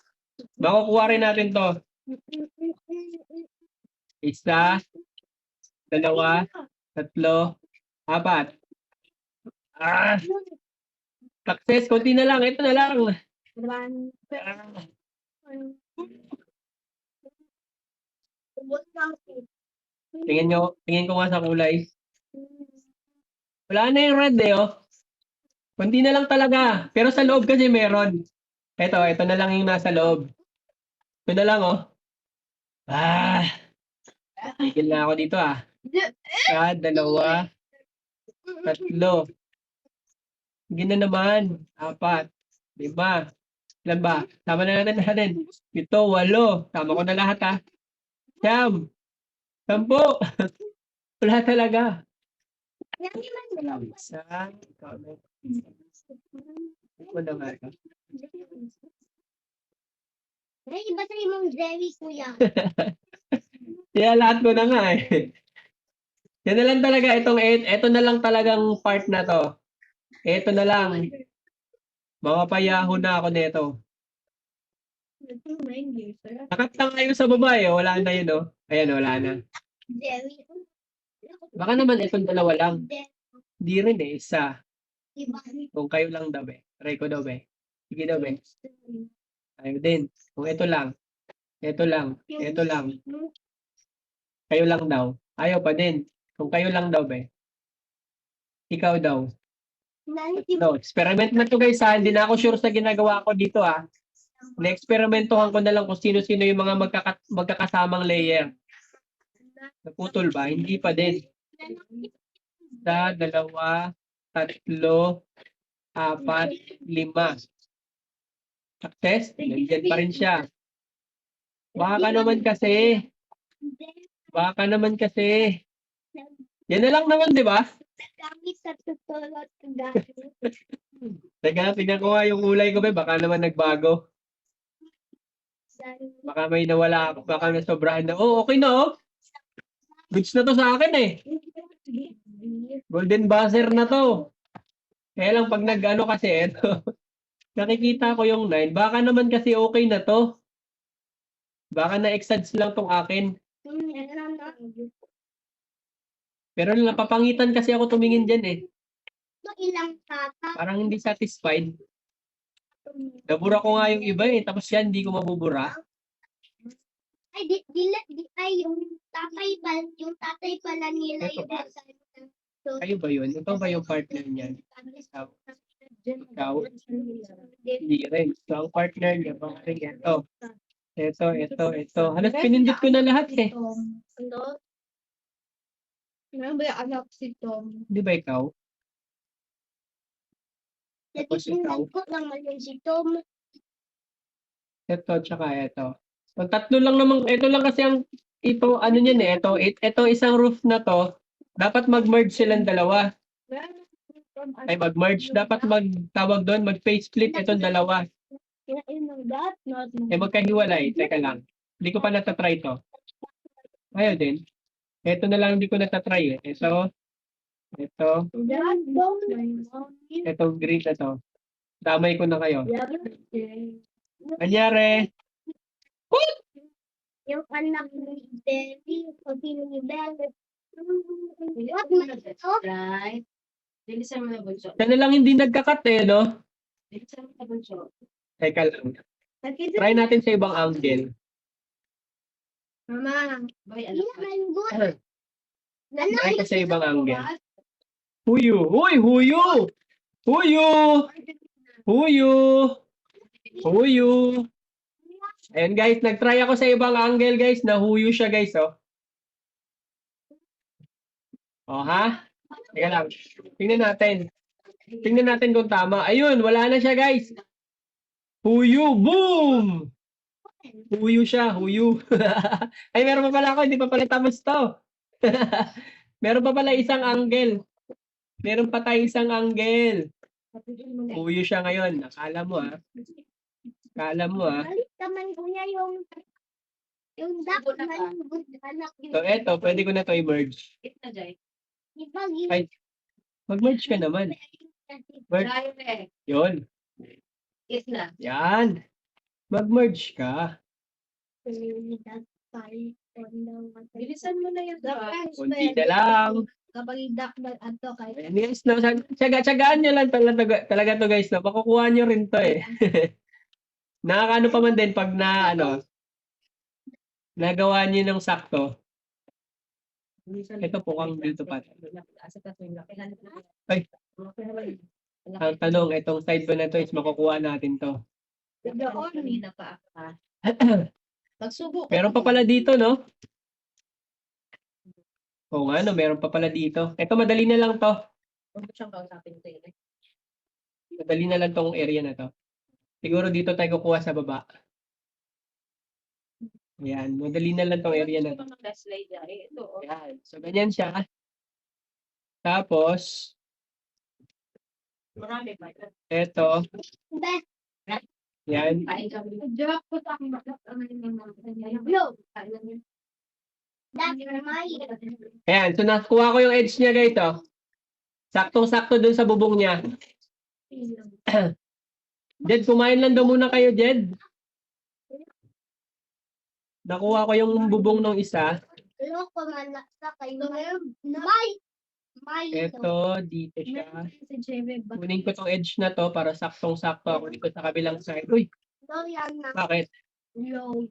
Speaker 1: Makukuha rin natin to. Isa, dalawa, tatlo, apat. Ah! Success! Konti na lang. Ito na lang. Ah. Tingin ko nga sa kulay. Wala na yung red eh, oh. Konti na lang talaga. Pero sa loob kasi meron. Ito na lang yung nasa loob. Ito na lang, oh. Ah. Tigil na ako dito, ah. Isa, dalawa, tatlo. Sige na naman. Apat. 5. Ilan ba? Tama na natin. 7, 8. Tama ko na lahat, ah. 9. 10. Wala talaga. Isa. Ito na nga ito.
Speaker 2: Ay, iba sa imong Jerry, kuya.
Speaker 1: Kaya lahat ko na nga eh. Yan na lang talaga itong 8. Ito na lang talagang part na to. Ito na lang. Mapapayaho na ako nito. Nakat lang kayo sa babae. Wala na yun, oh. Ayan, wala na.
Speaker 2: Jerry.
Speaker 1: Baka naman itong dalawa lang. Hindi rin eh. Isa.
Speaker 2: Iba.
Speaker 1: Kung kayo lang daw eh. Try ko daw eh. Sige daw eh. Ayaw din. Kung ito lang. Ito lang. Ito lang. Kayo lang daw. Ayaw pa din. Kung kayo lang daw eh. Ikaw daw. No, experiment na to guys ha. Hindi na ako sure sa ginagawa ko dito ha. Na-experimentohan ko na lang kung sino-sino yung mga magkakasamang layer. Naputol ba? Hindi pa din. Isa, dalawa, tatlo, apat, 5. Success? Nandiyan pa rin siya. Baka naman kasi. Baka naman kasi. Yan na lang naman, di ba?
Speaker 2: Kami sa tutulot ko
Speaker 1: Teka, tingnan ko nga yung kulay ko ba. Baka naman nagbago. Baka may nawala ako. Baka nasobrahan na. Oh, okay na oh. Goods na to sa akin eh. Golden buzzer na to. Kaya lang pag nag-ano kasi ito. Nakikita ko yung 9. Baka naman kasi okay na to. Baka na-exage lang tong akin. Pero napapangitan kasi ako tumingin dyan eh.
Speaker 2: Ilang tata.
Speaker 1: Parang hindi satisfied. Nabura ko nga yung iba eh. Tapos yan, hindi ko mabubura.
Speaker 2: Ay, ay, yung tatay pala nila
Speaker 1: Ito
Speaker 2: yung
Speaker 1: ba? Kayo ba yun? Ito ba yung partner niyan? Ikaw? Hindi rin. So, ang partner niya, baka rin ito. Ito. Halos pinindot ko na lahat eh.
Speaker 2: Ano? Ano ba yung anak si Tom?
Speaker 1: Di ba ikaw? Tapos ikaw?
Speaker 2: Nagko lang yun si Tom.
Speaker 1: Ito, tsaka ito. So, tatlo lang naman. Ito lang kasi ang ito, ano niyan eh. Ito isang roof na to. Dapat mag-merge silang dalawa. Ay, mag-merge. Dapat magtawag doon, mag-face split itong dalawa. Eh, magkahiwalay. Teka lang. Hindi ko pa natatry to. Ayaw din. Ito na lang hindi ko natatry eh. Ito. Itong green na to. Damay ko na kayo. Anyari?
Speaker 2: Yung anak ni Belly, yung pagpili ni Belly. What
Speaker 4: Bilisan mo na,
Speaker 2: my
Speaker 4: Jed.
Speaker 2: God?
Speaker 4: Right. Bilisan mo na, bunso.
Speaker 1: Siya na lang hindi nagkakat eh, no?
Speaker 4: Bilisan mo na, bunso.
Speaker 1: Teka lang. Try natin sa ibang angle.
Speaker 2: Mama,
Speaker 4: Boy,
Speaker 2: hindi
Speaker 4: anak ka.
Speaker 2: naman good.
Speaker 1: Try ko sa ibang angle. Huyo! Uy! Huyo! Huyo! Huyo! Huyo! Ayan guys, nag-try ako sa ibang angle guys. Nahuyo siya guys, oh. Oh, ha? Teka lang. Tingnan natin. Tingnan natin kung tama. Ayun, wala na siya guys. Huyo! Boom! Huyo siya, huyo. Ay, meron pa pala ako. Hindi pa pala tapos to. Meron pa pala isang angle. Meron pa tayo isang angle. Huyo siya ngayon. Akala mo, ah. Akala mo, ah.
Speaker 2: Balik naman ko niya yung dapat man good anak ni
Speaker 1: So, eto, pwede ko na to i-merge.
Speaker 4: It na, Jay.
Speaker 2: Ipag
Speaker 1: Ay, mag-merge ka naman. Merge.
Speaker 4: Jay, eh.
Speaker 1: Yun.
Speaker 4: It na.
Speaker 1: Yan. Mag-merge ka.
Speaker 4: Bilisan mo na yan, Jay.
Speaker 1: Kunti na lang.
Speaker 2: Kapag dakbal ato kay
Speaker 1: Ayan, guys, no, tsagaan nyo lang talaga to guys. No? Pakukuha nyo rin to eh. Nakakaano pa man din pag nagawa nyo ng sakto. Ito po kang dito pa. Ay. Ang tanong, itong side ba na to is makukuha natin to.
Speaker 4: Kanina pa ako, ha? Magsubok.
Speaker 1: Meron pa pala dito, no? Oo nga, no? Meron pa pala dito. Ito, madali na lang to.
Speaker 4: Huwag mo siyang kausapin ito yun.
Speaker 1: Madali na lang tong area na to. Siguro dito tayo kukuha sa baba. Ayan, madali na lang tong area na to.
Speaker 4: Slide na. Ito, oh.
Speaker 1: Ayan. So, ganyan siya. Tapos,
Speaker 4: Marami pa.
Speaker 1: eto. Yan.
Speaker 4: Kain kami.
Speaker 2: joke ko sa akin bakit ano yung no that's my
Speaker 1: Ayan. So, nakuha ko yung edge niya, guys, oh. Saktong-sakto dun sa bubong niya. Jed, kumain lang daw muna kayo, Jed. Nakuha ko yung bubong ng isa.
Speaker 2: loko man sa kay may
Speaker 1: Eto, dito siya. Kunin ko tong edge na to para saktong-sakto ako dito sa kabilang side. Uy,
Speaker 2: no yan na
Speaker 1: bakit?
Speaker 2: low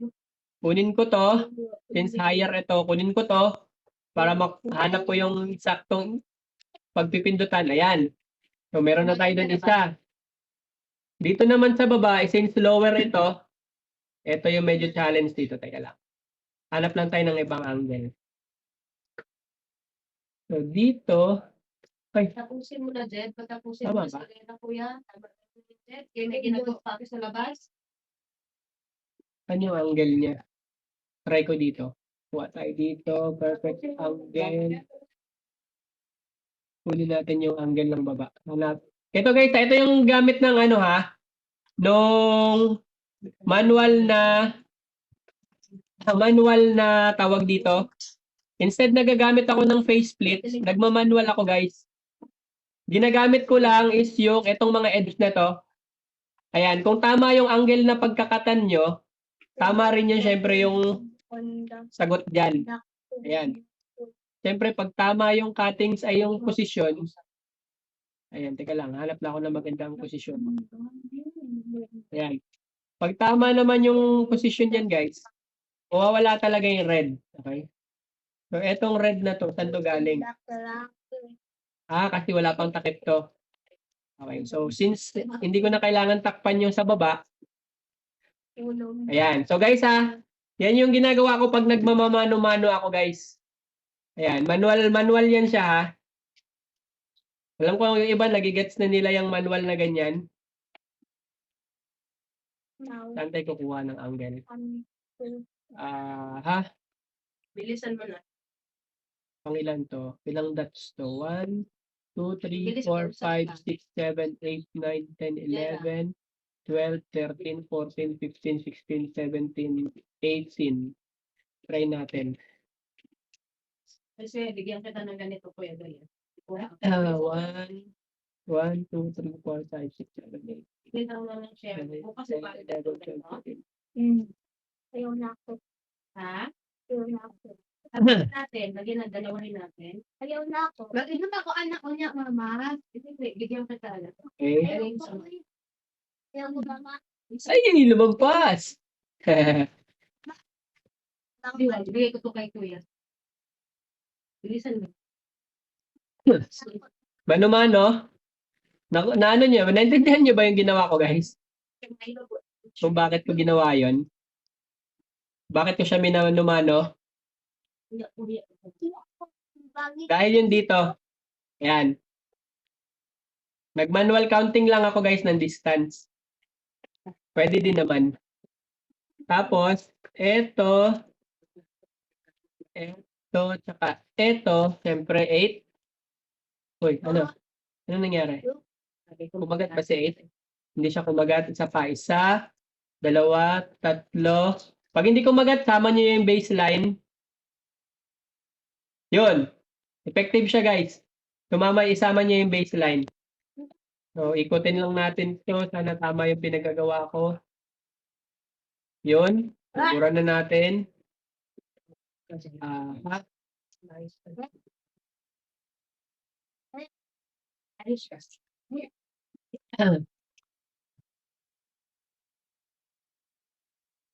Speaker 1: Kunin ko to. Since higher ito, kunin ko to para makahanap ko yung saktong pagpipindutan. Ayan. So, meron na tayo doon isa. Dito naman sa baba, since lower ito yung medyo challenge dito. Teka lang. Hanap lang tayo ng ibang angle. So, dito,
Speaker 4: Tapusin mo na, Jed. Patapusin
Speaker 1: Tama
Speaker 4: mo na
Speaker 1: ba?
Speaker 4: sa na kuya. Tama na, Jed. Kaya may ginagawa pa ako sa labas.
Speaker 1: ano yung angle niya? Try ko dito. Kuha tayo dito. Perfect angle. Kunin natin yung angle ng baba. Ito guys, ito yung gamit ng nung manual na tawag dito. Instead nagagamit ako ng faceplate, nagmamanual ako guys. Ginagamit ko lang is yung itong mga edge na to. Ayan, kung tama yung angle na pagkakatan nyo, tama rin yun syempre yung sagot dyan. Ayan. Siyempre, pag tama yung cuttings ay yung posisyon. Ayan, teka lang. Hanap na ako ng magandang posisyon. Ayan. Pag tama naman yung posisyon dyan, guys, mawawala talaga yung red. Okay? So, etong red na to, saan to galing? Kasi wala pang takip to. Okay. So, since hindi ko na kailangan takpan yung sa baba, ayan. So, guys, yan yung ginagawa ko pag nagmamamano-mano ako, guys. Ayan, manual yan siya, ha. Alam ko yung iba, nagigets na nila yung manual na ganyan. Saan tayo kukuha ng angle?
Speaker 4: Bilisan mo na.
Speaker 1: Pang ilan to? Ilang dots to? 1, 2, 3, 4, 5, 6, 7, 8, 9, 10, 11, 12, 13, 14, 15, 16, 17, 18. Try natin.
Speaker 4: Kasi bigyan kita ng ganito, Kuya Gaya.
Speaker 1: One, 2, 3, 4, 5, 6, 7, 8.
Speaker 4: Bigyan lang ng share. Bukas pa ito.
Speaker 2: Ayaw na ako.
Speaker 4: Ha?
Speaker 2: Ayaw na ako.
Speaker 4: Sabihin natin, lagyan na dalawahin natin.
Speaker 2: Ayaw na ako.
Speaker 4: Bakit naman ako anak ko niya, mama? Hindi, bigyan kita alam.
Speaker 1: Okay.
Speaker 2: Ayaw ko. Ayaw ko, mama.
Speaker 1: Ay, lumagpas.
Speaker 4: Di ba, bigay ko to kay Kuya. Bilisan mo.
Speaker 1: Mano-mano. Na ano niyo, naintindihan niyo ba yung ginawa ko, guys? Kung bakit ko ginawa yon? Bakit ko siya minano-mano?
Speaker 2: Bagay.
Speaker 1: Dahil yun dito. Ayan. Nag-manual counting lang ako, guys, ng distance. Pwede din naman. Tapos, ito, tsaka ito, siyempre 8. Uy, ano? Ano nangyari? Kumagat ba si 8? Hindi siya kumagat. Isa pa. Isa, dalawa, tatlo. Pag hindi kumagat, sama niyo yung baseline. Yun. Effective siya, guys. Tumama, isama niyo yung baseline. So, ikutin lang natin ito. Sana tama yung pinagagawa ko. Yun. Sigura na natin.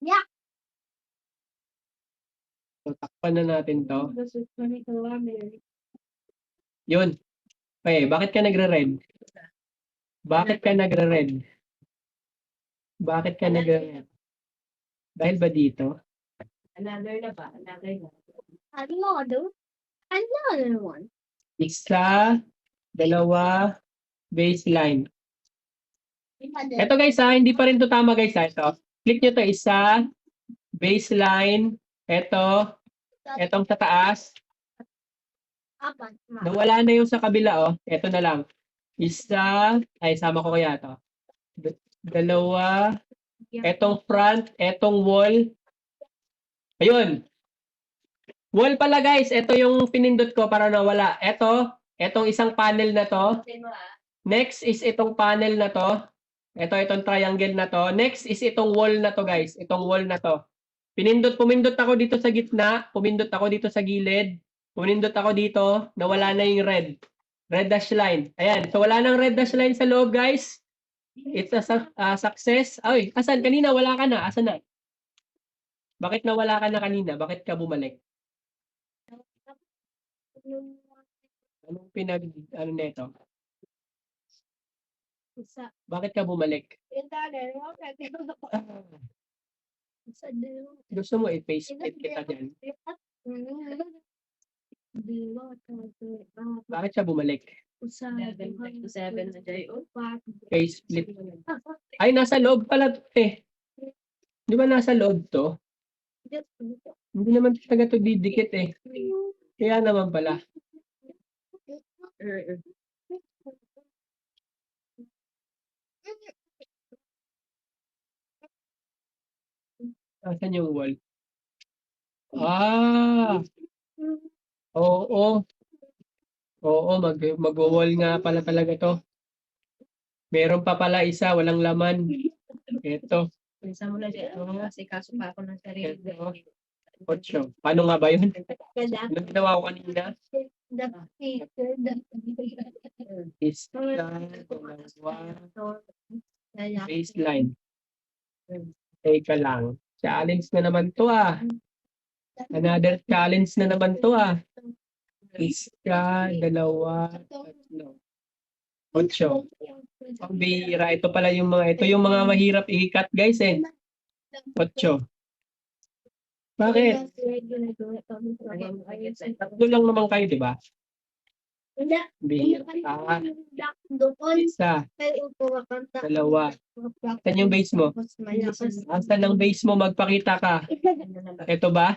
Speaker 2: Yeah.
Speaker 1: So, takpan na natin to. Yun. Okay, bakit ka nagre-red? Bakit ka nagre-red? Bakit ka nagre-red? Dahil ba dito?
Speaker 4: Another na ba? Another na.
Speaker 2: Another? Another one.
Speaker 1: Isa, dalawa, baseline.
Speaker 2: Another.
Speaker 1: Ito guys ha, hindi pa rin to tama guys ha. Ito. Click nyo to isa, baseline, ito, etong sa taas.
Speaker 2: Apat.
Speaker 1: Nawala na yung sa kabila oh. Ito na lang. Isa, ay sama ko kaya to. Dalawa, etong front, etong wall. Ayun. Wall pala guys, ito yung pinindot ko para nawala. Etong isang panel na to. Next is itong panel na to. Itong triangle na to. Next is itong wall na to guys. Itong wall na to. Pumindot ako dito sa gitna. Pumindot ako dito sa gilid. Pumindot ako dito. Nawala na yung red. Red dash line. Ayan. So wala nang red dash line sa loob guys. It's a success. Ay, asan? Kanina wala ka na. Asan na? Bakit nawala ka na kanina? Bakit ka bumalik? Anong ano nito?
Speaker 2: Isa.
Speaker 1: Bakit ka bumalik? Gusto mo i-face split kita dyan? Bakit siya bumalik?
Speaker 4: 7 na dyan.
Speaker 1: Face split. Ay, nasa loob pala to eh. Di ba nasa loob to? Hindi naman talaga to didikit eh. Kaya naman pala. Nasaan yung wall? Ah! Oo. Oo, mag-wall nga pala talaga to. Meron pa pala isa, walang laman. Ito.
Speaker 4: Isa mo na dyan. Kasi kaso pa ako ng sarili.
Speaker 1: Ito. 8. Paano nga ba yun? Anong ginawa ko kanina? Isa, dalawa, baseline. Teka lang. Challenge na naman to ah. Another challenge na naman to ah. Isa, dalawa, tatlo. 8. Ang bihira. Ito pala yung mga, ito yung mga mahirap i-cut guys eh. 8. Bakit? Tatlo lang naman kayo, di ba? Bihira. Isa, dalawa. Saan yung base mo? Saan ang base mo? Magpakita ka. Ito ba?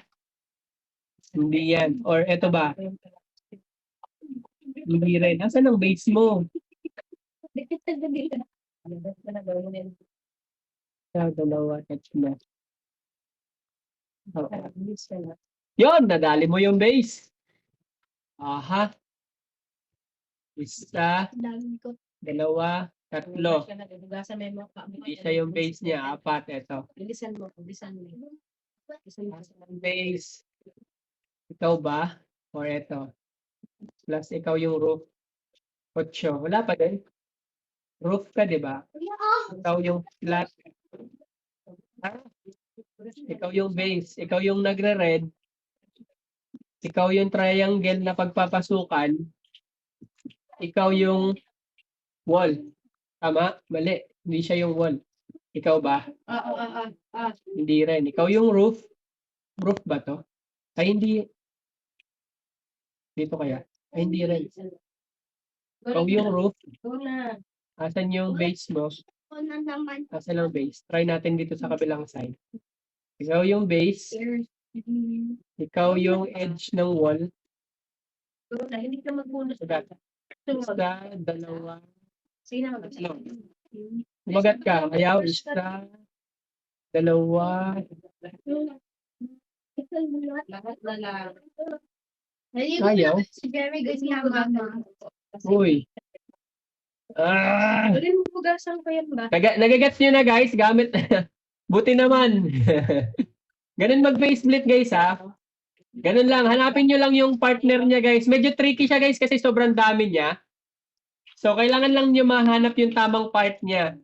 Speaker 1: Hindi yan. Or ito ba? Hindi rin. Asan ang base mo? Dalawa, tatlo. Yun, nadali mo yung base. Aha. Isa,
Speaker 2: Dami ko.
Speaker 1: dalawa, tatlo.
Speaker 4: Hugasan mo yung mukha mo.
Speaker 1: Isa yung base niya, apat. Ito.
Speaker 4: Bilisan mo. Bilisan mo. Bilisan mo.
Speaker 1: Ang base. Ikaw ba? Or ito? Plus ikaw yung roof. 8. Wala pa din. Roof ka, di ba? Ikaw yung flat. Ah, ikaw yung base. Ikaw yung nagre-red. Ikaw yung triangle na pagpapasukan. Ikaw yung wall. Tama? Mali. Hindi siya yung wall. Ikaw ba? Hindi rin. Ikaw yung roof. Roof ba to? Ay, hindi. Dito kaya? Ay, hindi rin. Ikaw yung roof.
Speaker 4: Go na.
Speaker 1: Asan yung base mo?
Speaker 2: Ako na naman.
Speaker 1: Asan ang base? Try natin dito sa kabilang side. Ikaw yung base. Ikaw yung edge ng wall.
Speaker 4: Go na. Hindi ka magbunos.
Speaker 1: Sugat. Isa, dalawa.
Speaker 4: Sige na.
Speaker 1: Tatlo. Umagat ka. Ayaw. Isa, dalawa.
Speaker 4: Lahat na lang.
Speaker 1: Ayaw.
Speaker 2: Si Jerry ganyan mama.
Speaker 1: Uy. Ah!
Speaker 4: Galing mo hugasan ko yan ba?
Speaker 1: Nagagets nyo na guys, gamit. Buti naman. Ganun mag-face split guys ha. Ganun lang, hanapin nyo lang yung partner niya guys. Medyo tricky siya guys kasi sobrang dami niya. So kailangan lang nyo mahanap yung tamang part niya.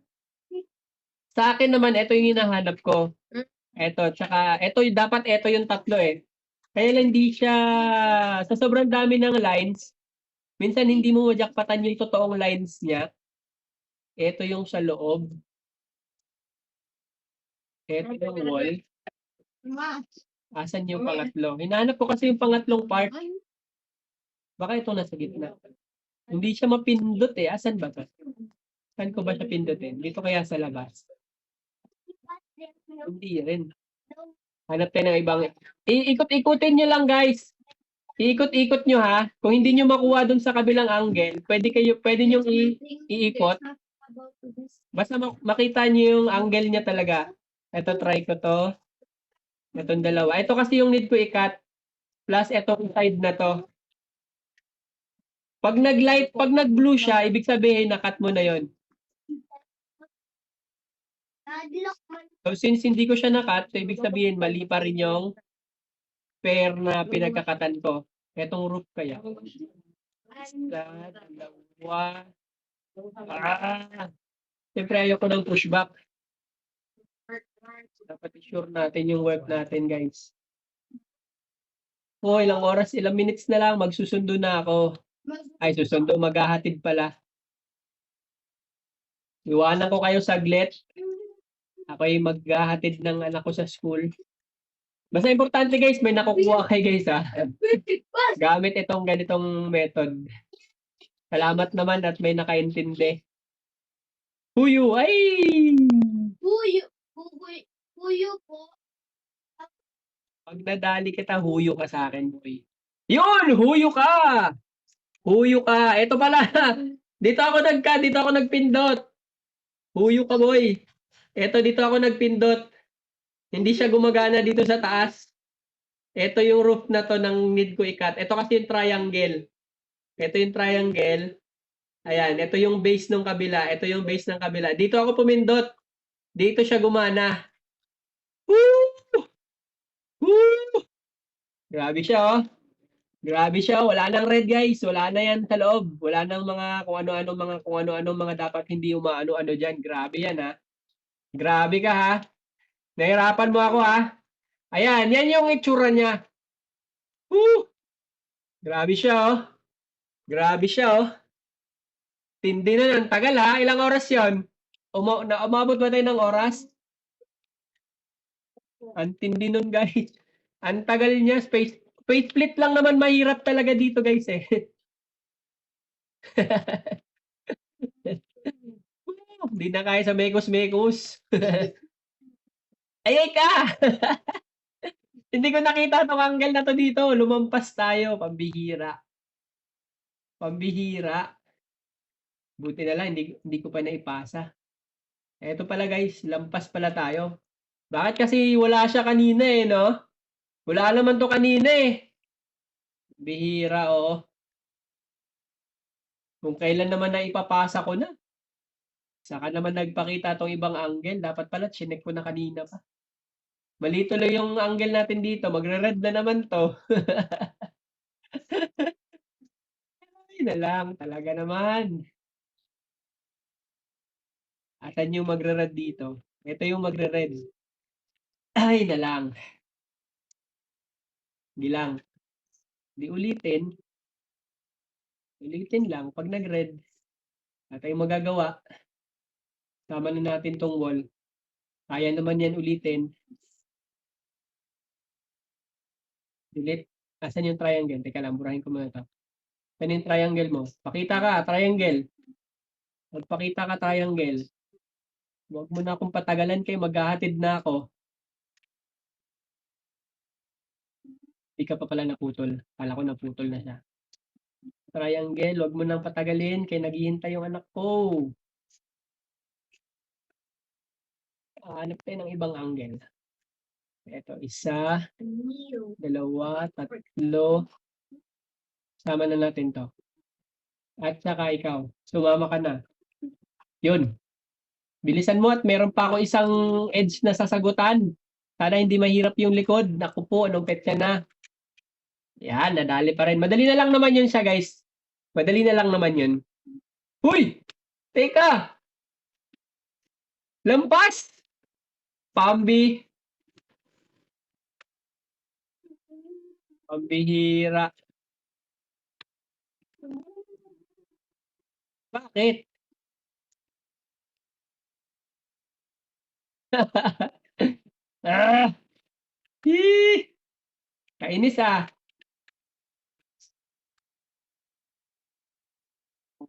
Speaker 1: Sa akin naman, ito yung hinahanap ko. Ito, tsaka ito dapat ito yung tatlo eh. Kaya lang hindi siya, sa sobrang dami ng lines, minsan hindi mo majakpatan yung totoong lines niya. Ito yung sa loob. Ito yung wall.
Speaker 2: Ma.
Speaker 1: Asan yung pangatlo? Hinahanap ko kasi yung pangatlong part. Baka ito nasa gitna. Hindi siya mapindot eh. Asan ba to? Saan ko ba siya pindutin? Dito kaya sa labas? Hindi rin. Hanap tayo ng ibang... Iikot-ikutin nyo lang guys. Iikot-ikot nyo ha. Kung hindi nyo makuha dun sa kabilang angle, pwede nyo iikot. Basta makita nyo yung angle niya talaga. Ito, try ko to. Itong dalawa. Ito kasi yung need ko i-cut. Plus, itong side na to. Pag nag-blue siya, ibig sabihin, na-cut mo na yon. So, since hindi ko siya na-cut, so ibig sabihin, mali pa rin yung pair na pinagkakatan ko. Etong roof kaya. Isa, dalawa. Siyempre, ayoko ng pushback. Dapat i-sure natin yung work natin, guys. Ilang oras, ilang minutes na lang, magsusundo na ako. Ay, susundo, maghahatid pala. Iwanan ko kayo saglit. Ako ay maghahatid ng anak ko sa school. Basta importante guys, may nakukuha kayo guys ha. Gamit itong ganitong method. Salamat naman at may nakaintindi. Huyo, ay!
Speaker 2: Huyo po.
Speaker 1: Pag nadali kita, huyo ka sa akin, boy. Yun! Huyo ka! Huyo ka! Ito pala! Dito ako nagpindot. Huyo ka, boy. Dito ako nagpindot. Hindi siya gumagana dito sa taas. Ito yung roof na to ng need ko i-cut. Ito kasi yung triangle. Ito yung triangle. Ayan, ito yung base ng kabila. Ito yung base ng kabila. Dito ako pumindot. Dito siya gumana. Woo! Woo! Grabe siya, oh. Grabe siya. Wala nang red, guys. Wala na yan sa loob. Wala nang mga kung ano-ano mga dapat hindi umaano-ano dyan. Grabe yan, ha. Grabe ka, ha. Nahirapan mo ako, ha. Ayan, yan yung itsura niya. Woo! Grabe siya, oh. Grabe siya, oh. Tindi na nun. Tagal, ha. Ilang oras yon? Umabot ba tayo ng oras? Ang tindi nun, guys. Ang tagal niya. Space split lang naman mahirap talaga dito, guys, eh. Hindi na kaya sa mekos-mekos. Ayay ka! Hindi ko nakita itong angle na to dito. Lumampas tayo. Pambihira. Pambihira. Buti na lang, hindi ko pa naipasa. Eto pala guys, lampas pala tayo. Bakit kasi wala siya kanina eh, no? Wala naman to kanina eh. Bihira, oo. Kung kailan naman na ipapasa ko na. Saka naman nagpakita tong ibang angle. Dapat pala, chinek ko na kanina pa. Mali tuloy yung angle natin dito. Magre-red na naman to. Ay na lang, talaga naman. Asan yung magre-red dito? Ito yung magre-red. Ay na lang. Hindi lang. Di ulitin. Ulitin lang. Pag nag-red, at tayong magagawa. Tama na natin tong wall. Kaya naman yan ulitin. Delete. Asan yung triangle? Teka lang, burahin ko muna ito. Asan yung triangle mo? Pakita ka, triangle. Magpakita ka, triangle. Huwag mo na akong patagalan kayo, maghahatid na ako. Hindi ka pa pala naputol. Kala ko naputol na siya. Triangle, huwag mo nang patagalin, kaya naghihintay yung anak ko. Hanap tayo ng ibang angle. Ito, isa, dalawa, tatlo. Sama na natin to. At saka ikaw, sumama ka na. Yun. Bilisan mo at meron pa ako isang edge na sasagutan. Sana hindi mahirap yung likod. Naku po, anong petsa na. Yan, nadali pa rin. Madali na lang naman yun siya, guys. Madali na lang naman yun. Huy! Teka! Lampas! Pambi. Pambihira. Bakit? Ah! Hii! Kainis ah.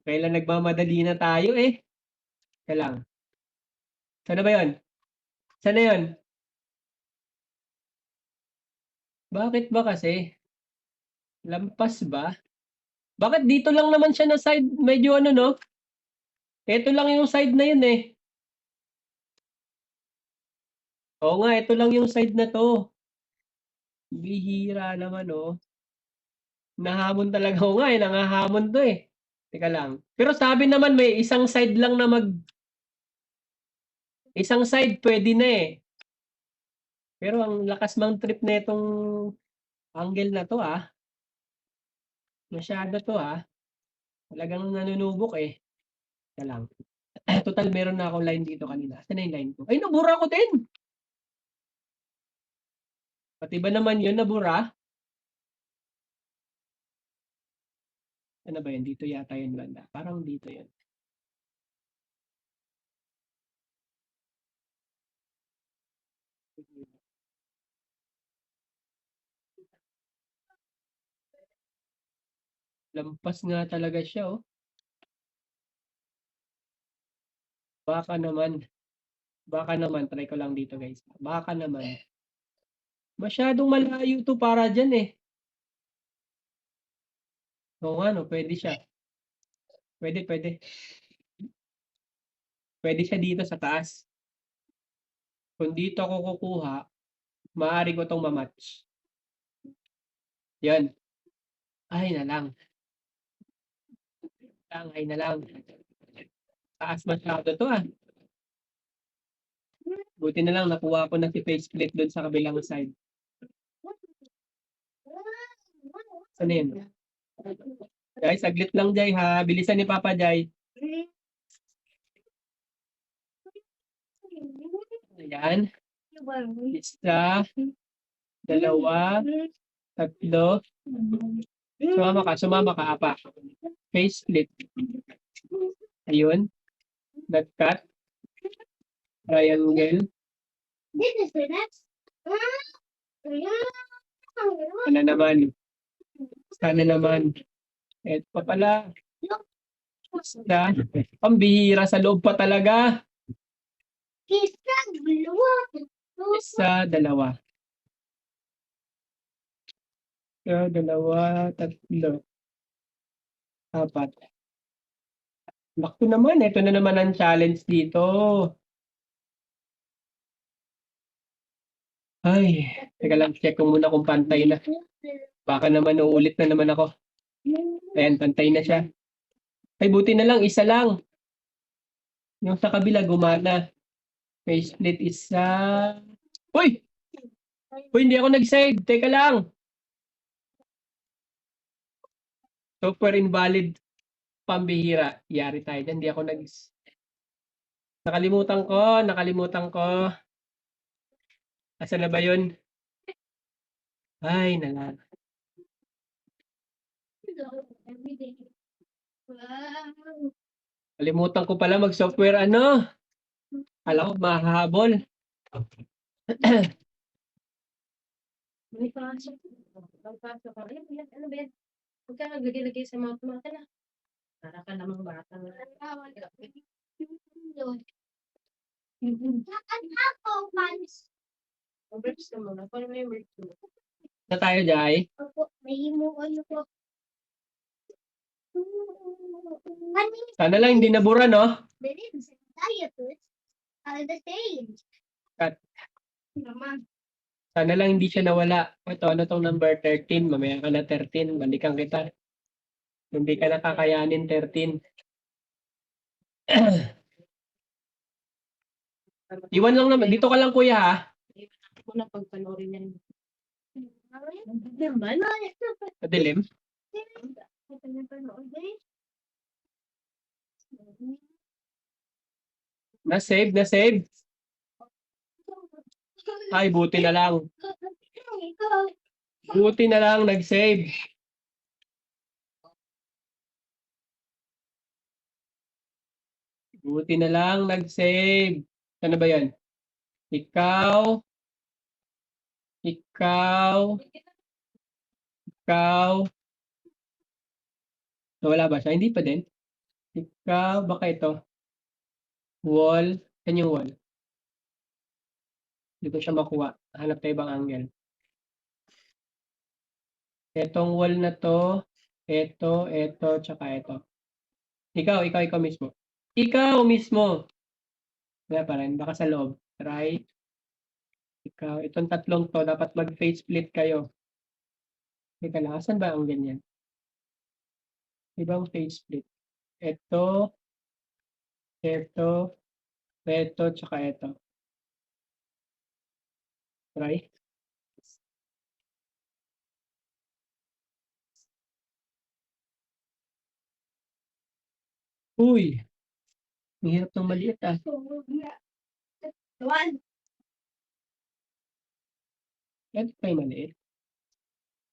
Speaker 1: Kailan nagmamadali na tayo eh. Kaya lang. Sana ba yun? Sana yun? Bakit ba kasi? Lampas ba? Bakit dito lang naman siya na side? Medyo ano no? Ito lang yung side na yun eh. Oo nga, ito lang yung side na to. Bihira naman oh. Nahamon talaga ko nga eh. Nangahamon to eh. Teka lang. Pero sabi naman may isang side lang na isang side pwede na eh. Pero ang lakas mang trip na itong angle na to ah. Masyado to ah. Talagang nanunubok eh. Teka lang. Total meron na akong line dito kanina. Saan na yung line ko? Ay, nabura ko din! Pati ba naman yun nabura? Ano ba yun? Dito yata yun banda. Parang dito yun. Lampas nga talaga siya oh. Baka naman. Baka naman. Try ko lang dito guys. Baka naman. Masyadong malayo to para dyan eh. Oo nga no. Pwede siya. Pwede, pwede. Pwede siya dito sa taas. Kung dito ako kukuha, maaari ko itong mamatch. Yan. Ay na lang. Ay na lang. Taas masyado to ah. Buti na lang nakuha ko na si faceplate doon sa kabilang side. Saan na yun? Jai, saglit lang Jai ha. Bilisan ni Papa Jai. Ayan. Isa, dalawa, tatlo. Sumama ka, apa. Faceplate. Ayun. Nag-cut. Triangle. Sana naman. Sana naman. Eto pa pala. Isa. Pambihira sa loob pa talaga. Isa, dalawa. Isa, dalawa, tatlo. Apat. Bakto naman. Ito na naman ang challenge dito. Ay, teka lang, check ko muna kung pantay na. Baka naman uulit na naman ako. Ayan, pantay na siya. Ay, buti na lang, isa lang. Yung sa kabila, gumana. Faceplate isa. Uy! Uy, hindi ako nag-save. Teka lang. Software invalid. Pambihira. Yari tayo dyan. Hindi ako nag... Nakalimutan ko. Asan na ba yun? Ay, nala.
Speaker 2: Everyday. Wow.
Speaker 1: Kalimutan ko pala mag-software ano. Alam ko, mahahabol.
Speaker 4: May pasok. May pasok. Ano ba yan? Ano ba yan? Huwag ka naglagay-lagay sa mga tumata na. Para ka namang bata na.
Speaker 2: Saan ako, Pans?
Speaker 4: Converts ka muna. Paano may merch mo?
Speaker 1: Na tayo, Jai.
Speaker 2: Opo, may himuon ko. Ano
Speaker 1: Sana lang hindi nabura, no?
Speaker 2: the limbs and diamonds are the same.
Speaker 1: Cut.
Speaker 2: Naman.
Speaker 1: Sana lang hindi siya nawala. Ito, ano tong number 13? Mamaya ka na 13. Balikan kita. Hindi ka nakakayanin 13. Iwan lang naman. Dito ka lang, kuya, ha?
Speaker 4: Ako na pagpanoorin yan.
Speaker 2: Naman.
Speaker 1: Madilim. Na-save. Ay, buti na lang. Buti na lang, nag-save. Buti na lang, nag-save. Ano ba yan? Ikaw. Wala ba siya? Hindi pa din. Ikaw, baka ito. Wall. Yan yung wall. Hindi ko siya makuha. Hanap tayo ibang angle. Etong wall na to. Ito, tsaka ito. Ikaw mismo. Ikaw mismo. Wala pa rin. Baka sa loob. Try. Ikaw. Itong tatlong to. Dapat mag-face split kayo. Teka lang. Asan ba ang ganyan? Ibang face split. Ito, tsaka ito. Try. Uy! Ang hirap ng maliit ah.
Speaker 2: One.
Speaker 1: Ito pa yung maliit.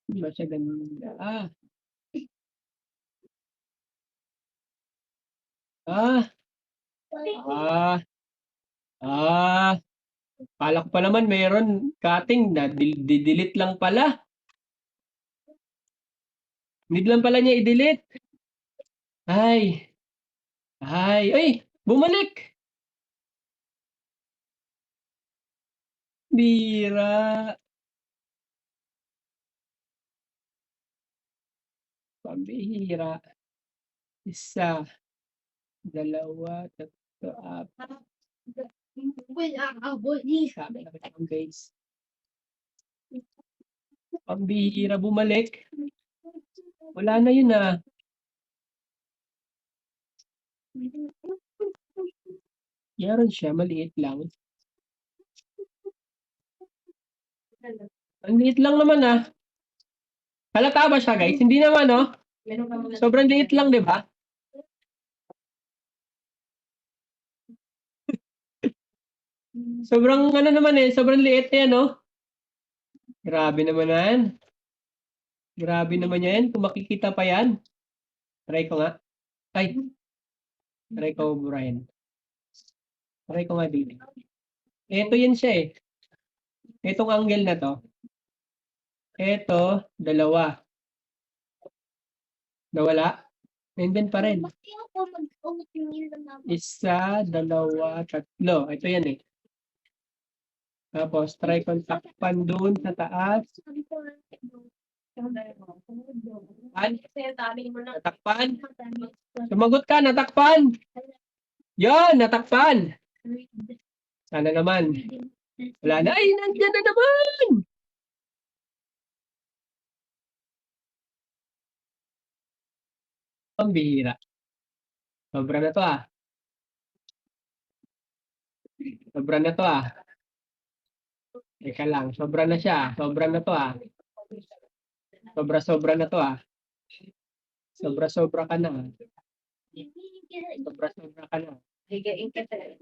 Speaker 1: Hindi ba siya ganun? Kala ko pa naman meron cutting na delete lang pala. Need lang pala niya i-delete. Ay, bumalik. Bira. Pambihira. Isa, dalawa, tatlo, apat.
Speaker 2: Wala ka, boy.
Speaker 1: Sabi na kita ang base. Pambihira bumalik. Wala na yun ah. Meron siya, maliit lang. Ang liit lang naman ah. Halata ba siya guys? Hindi naman no?
Speaker 4: Meron ka muna.
Speaker 1: Sobrang liit lang, di ba? Sobrang ano naman sobrang liit yan, no? Grabe naman yan. Grabe naman yan. Kung makikita pa yan. Try ko nga. Ay. Try ko, Brian. Try ko nga dito. Ito yan siya eh. Itong angle na to. Ito, dalawa. Nawala. And then pa rin.
Speaker 2: Bakit ako mag-oatmeal na
Speaker 1: Isa, dalawa, tatlo. Ito yan eh. Tapos, try kong takpan doon sa taas. Natakpan. Sumagot ka, natakpan. Yon, natakpan. Sana naman. Wala na. Ay, nandiyan na naman. Pambihira. Sobra na to ah. Sobra na to ah. Teka lang, sobra na siya. Sobra na to ah. Sobra-sobra na to ah. Sobra-sobra ka na. Sobra-sobra ka na.
Speaker 4: Higain ka talaga.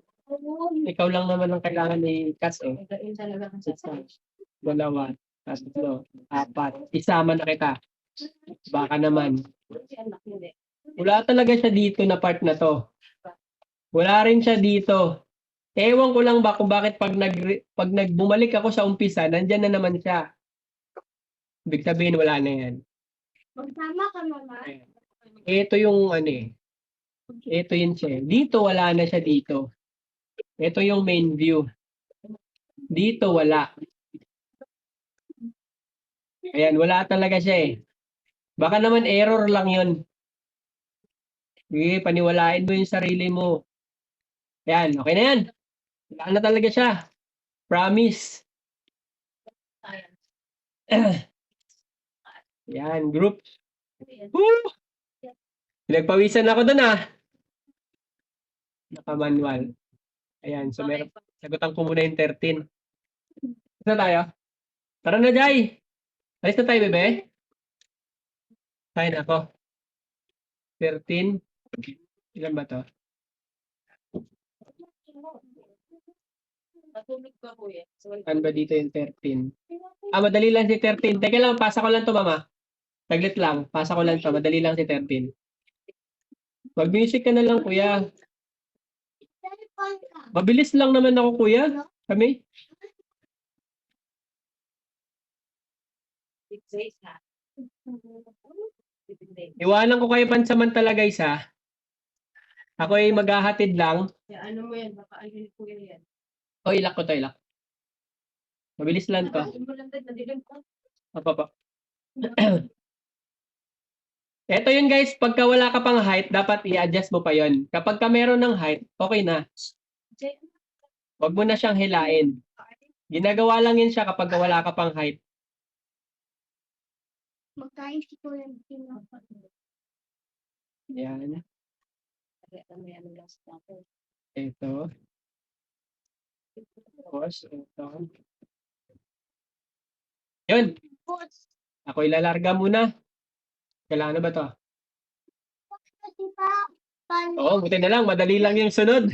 Speaker 1: Ikaw lang naman ang kailangan ni Kat eh.
Speaker 4: Higain talaga ang
Speaker 1: Isa,
Speaker 4: sasakit.
Speaker 1: dalawa, tatlo, apat. Isama na kita. Baka naman.
Speaker 4: Si anak hindi.
Speaker 1: Wala talaga siya dito na part na to. Wala rin siya dito. Ewan ko lang ba kung bakit pag bumalik ako sa umpisa, nandyan na naman siya. Ibig sabihin, wala na yan.
Speaker 2: Magsama ka, mama.
Speaker 1: Ito yung ano eh. Ito yun siya. Dito, wala na siya dito. Ito yung main view. Dito, wala. Ayan, wala talaga siya eh. Baka naman error lang yun. Sige, paniwalain mo yung sarili mo. Ayan, okay na yan. Wala na talaga siya. Promise. Yan, group. Woo! Pinagpawisan ako doon ah. Naka-manual. Ayan, so meron. Sagutan ko muna yung 13. Ito tayo. Tara na, Jai. Alis na tayo, bebe. Tayo na ako. 13. Ilan ba to?
Speaker 4: Natulog ka, kuya. So,
Speaker 1: Saan ba dito yung 13? Ah, madali lang si 13. Teka lang, pasa ko lang to, mama. Saglit lang. Pasa ko lang to. Madali lang si 13. Mag-music ka na lang, kuya.
Speaker 2: Cellphone ka.
Speaker 1: Mabilis lang naman ako, kuya. Kami.
Speaker 4: it says ha. Depende.
Speaker 1: Iwanan ko kayo pansamantala, guys, ha. Ako ay maghahatid lang.
Speaker 4: Kaya ano mo yan, baka ano yung kuya yan.
Speaker 1: O, ilak ko to, ilak. Mabilis lang to.
Speaker 4: Ano mo lang na dilim ko.
Speaker 1: Apa. Ito yun, guys. Pagka wala ka pang height, dapat i-adjust mo pa yun. Kapag ka meron ng height, okay na. Huwag mo na siyang hilain. Ginagawa lang yun siya kapag wala ka pang height.
Speaker 2: Magkain si Kuya Pino.
Speaker 1: Yan.
Speaker 4: Kaya ano yan, last natin.
Speaker 1: Ito. Tapos, ito. Yun.
Speaker 2: Boss,
Speaker 1: Ako ilalarga muna. Kailangan na ba to?
Speaker 2: kasi pa, paano?
Speaker 1: Oo, buti na lang. Madali lang yung sunod.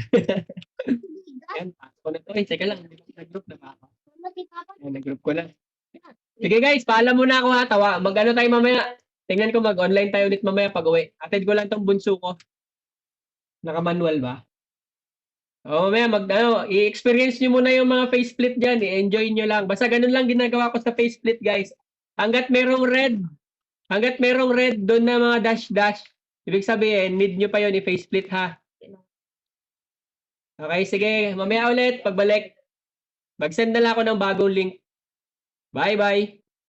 Speaker 1: Yan. Pasok ko na to. Eh, teka lang. Nag-group na ba ako?
Speaker 2: Mati Papa,
Speaker 1: Ayan, nag-group ko na. Sige guys, paalam muna ako ha. Tawa. Mag-ano tayo mamaya. Tingnan ko mag-online tayo ulit mamaya pag uwi. Atid ko lang tong bunso ko. Naka-manual ba? O mamaya i-experience nyo muna yung mga faceplit dyan. I-enjoy nyo lang. Basta ganun lang ginagawa ko sa faceplit guys. Hanggat merong red doon na mga dash. Ibig sabihin, need nyo pa yun i-faceplit ha. Okay, sige. Mamaya ulit, pagbalik. Mag-send na lang ako ng bagong link. Bye-bye.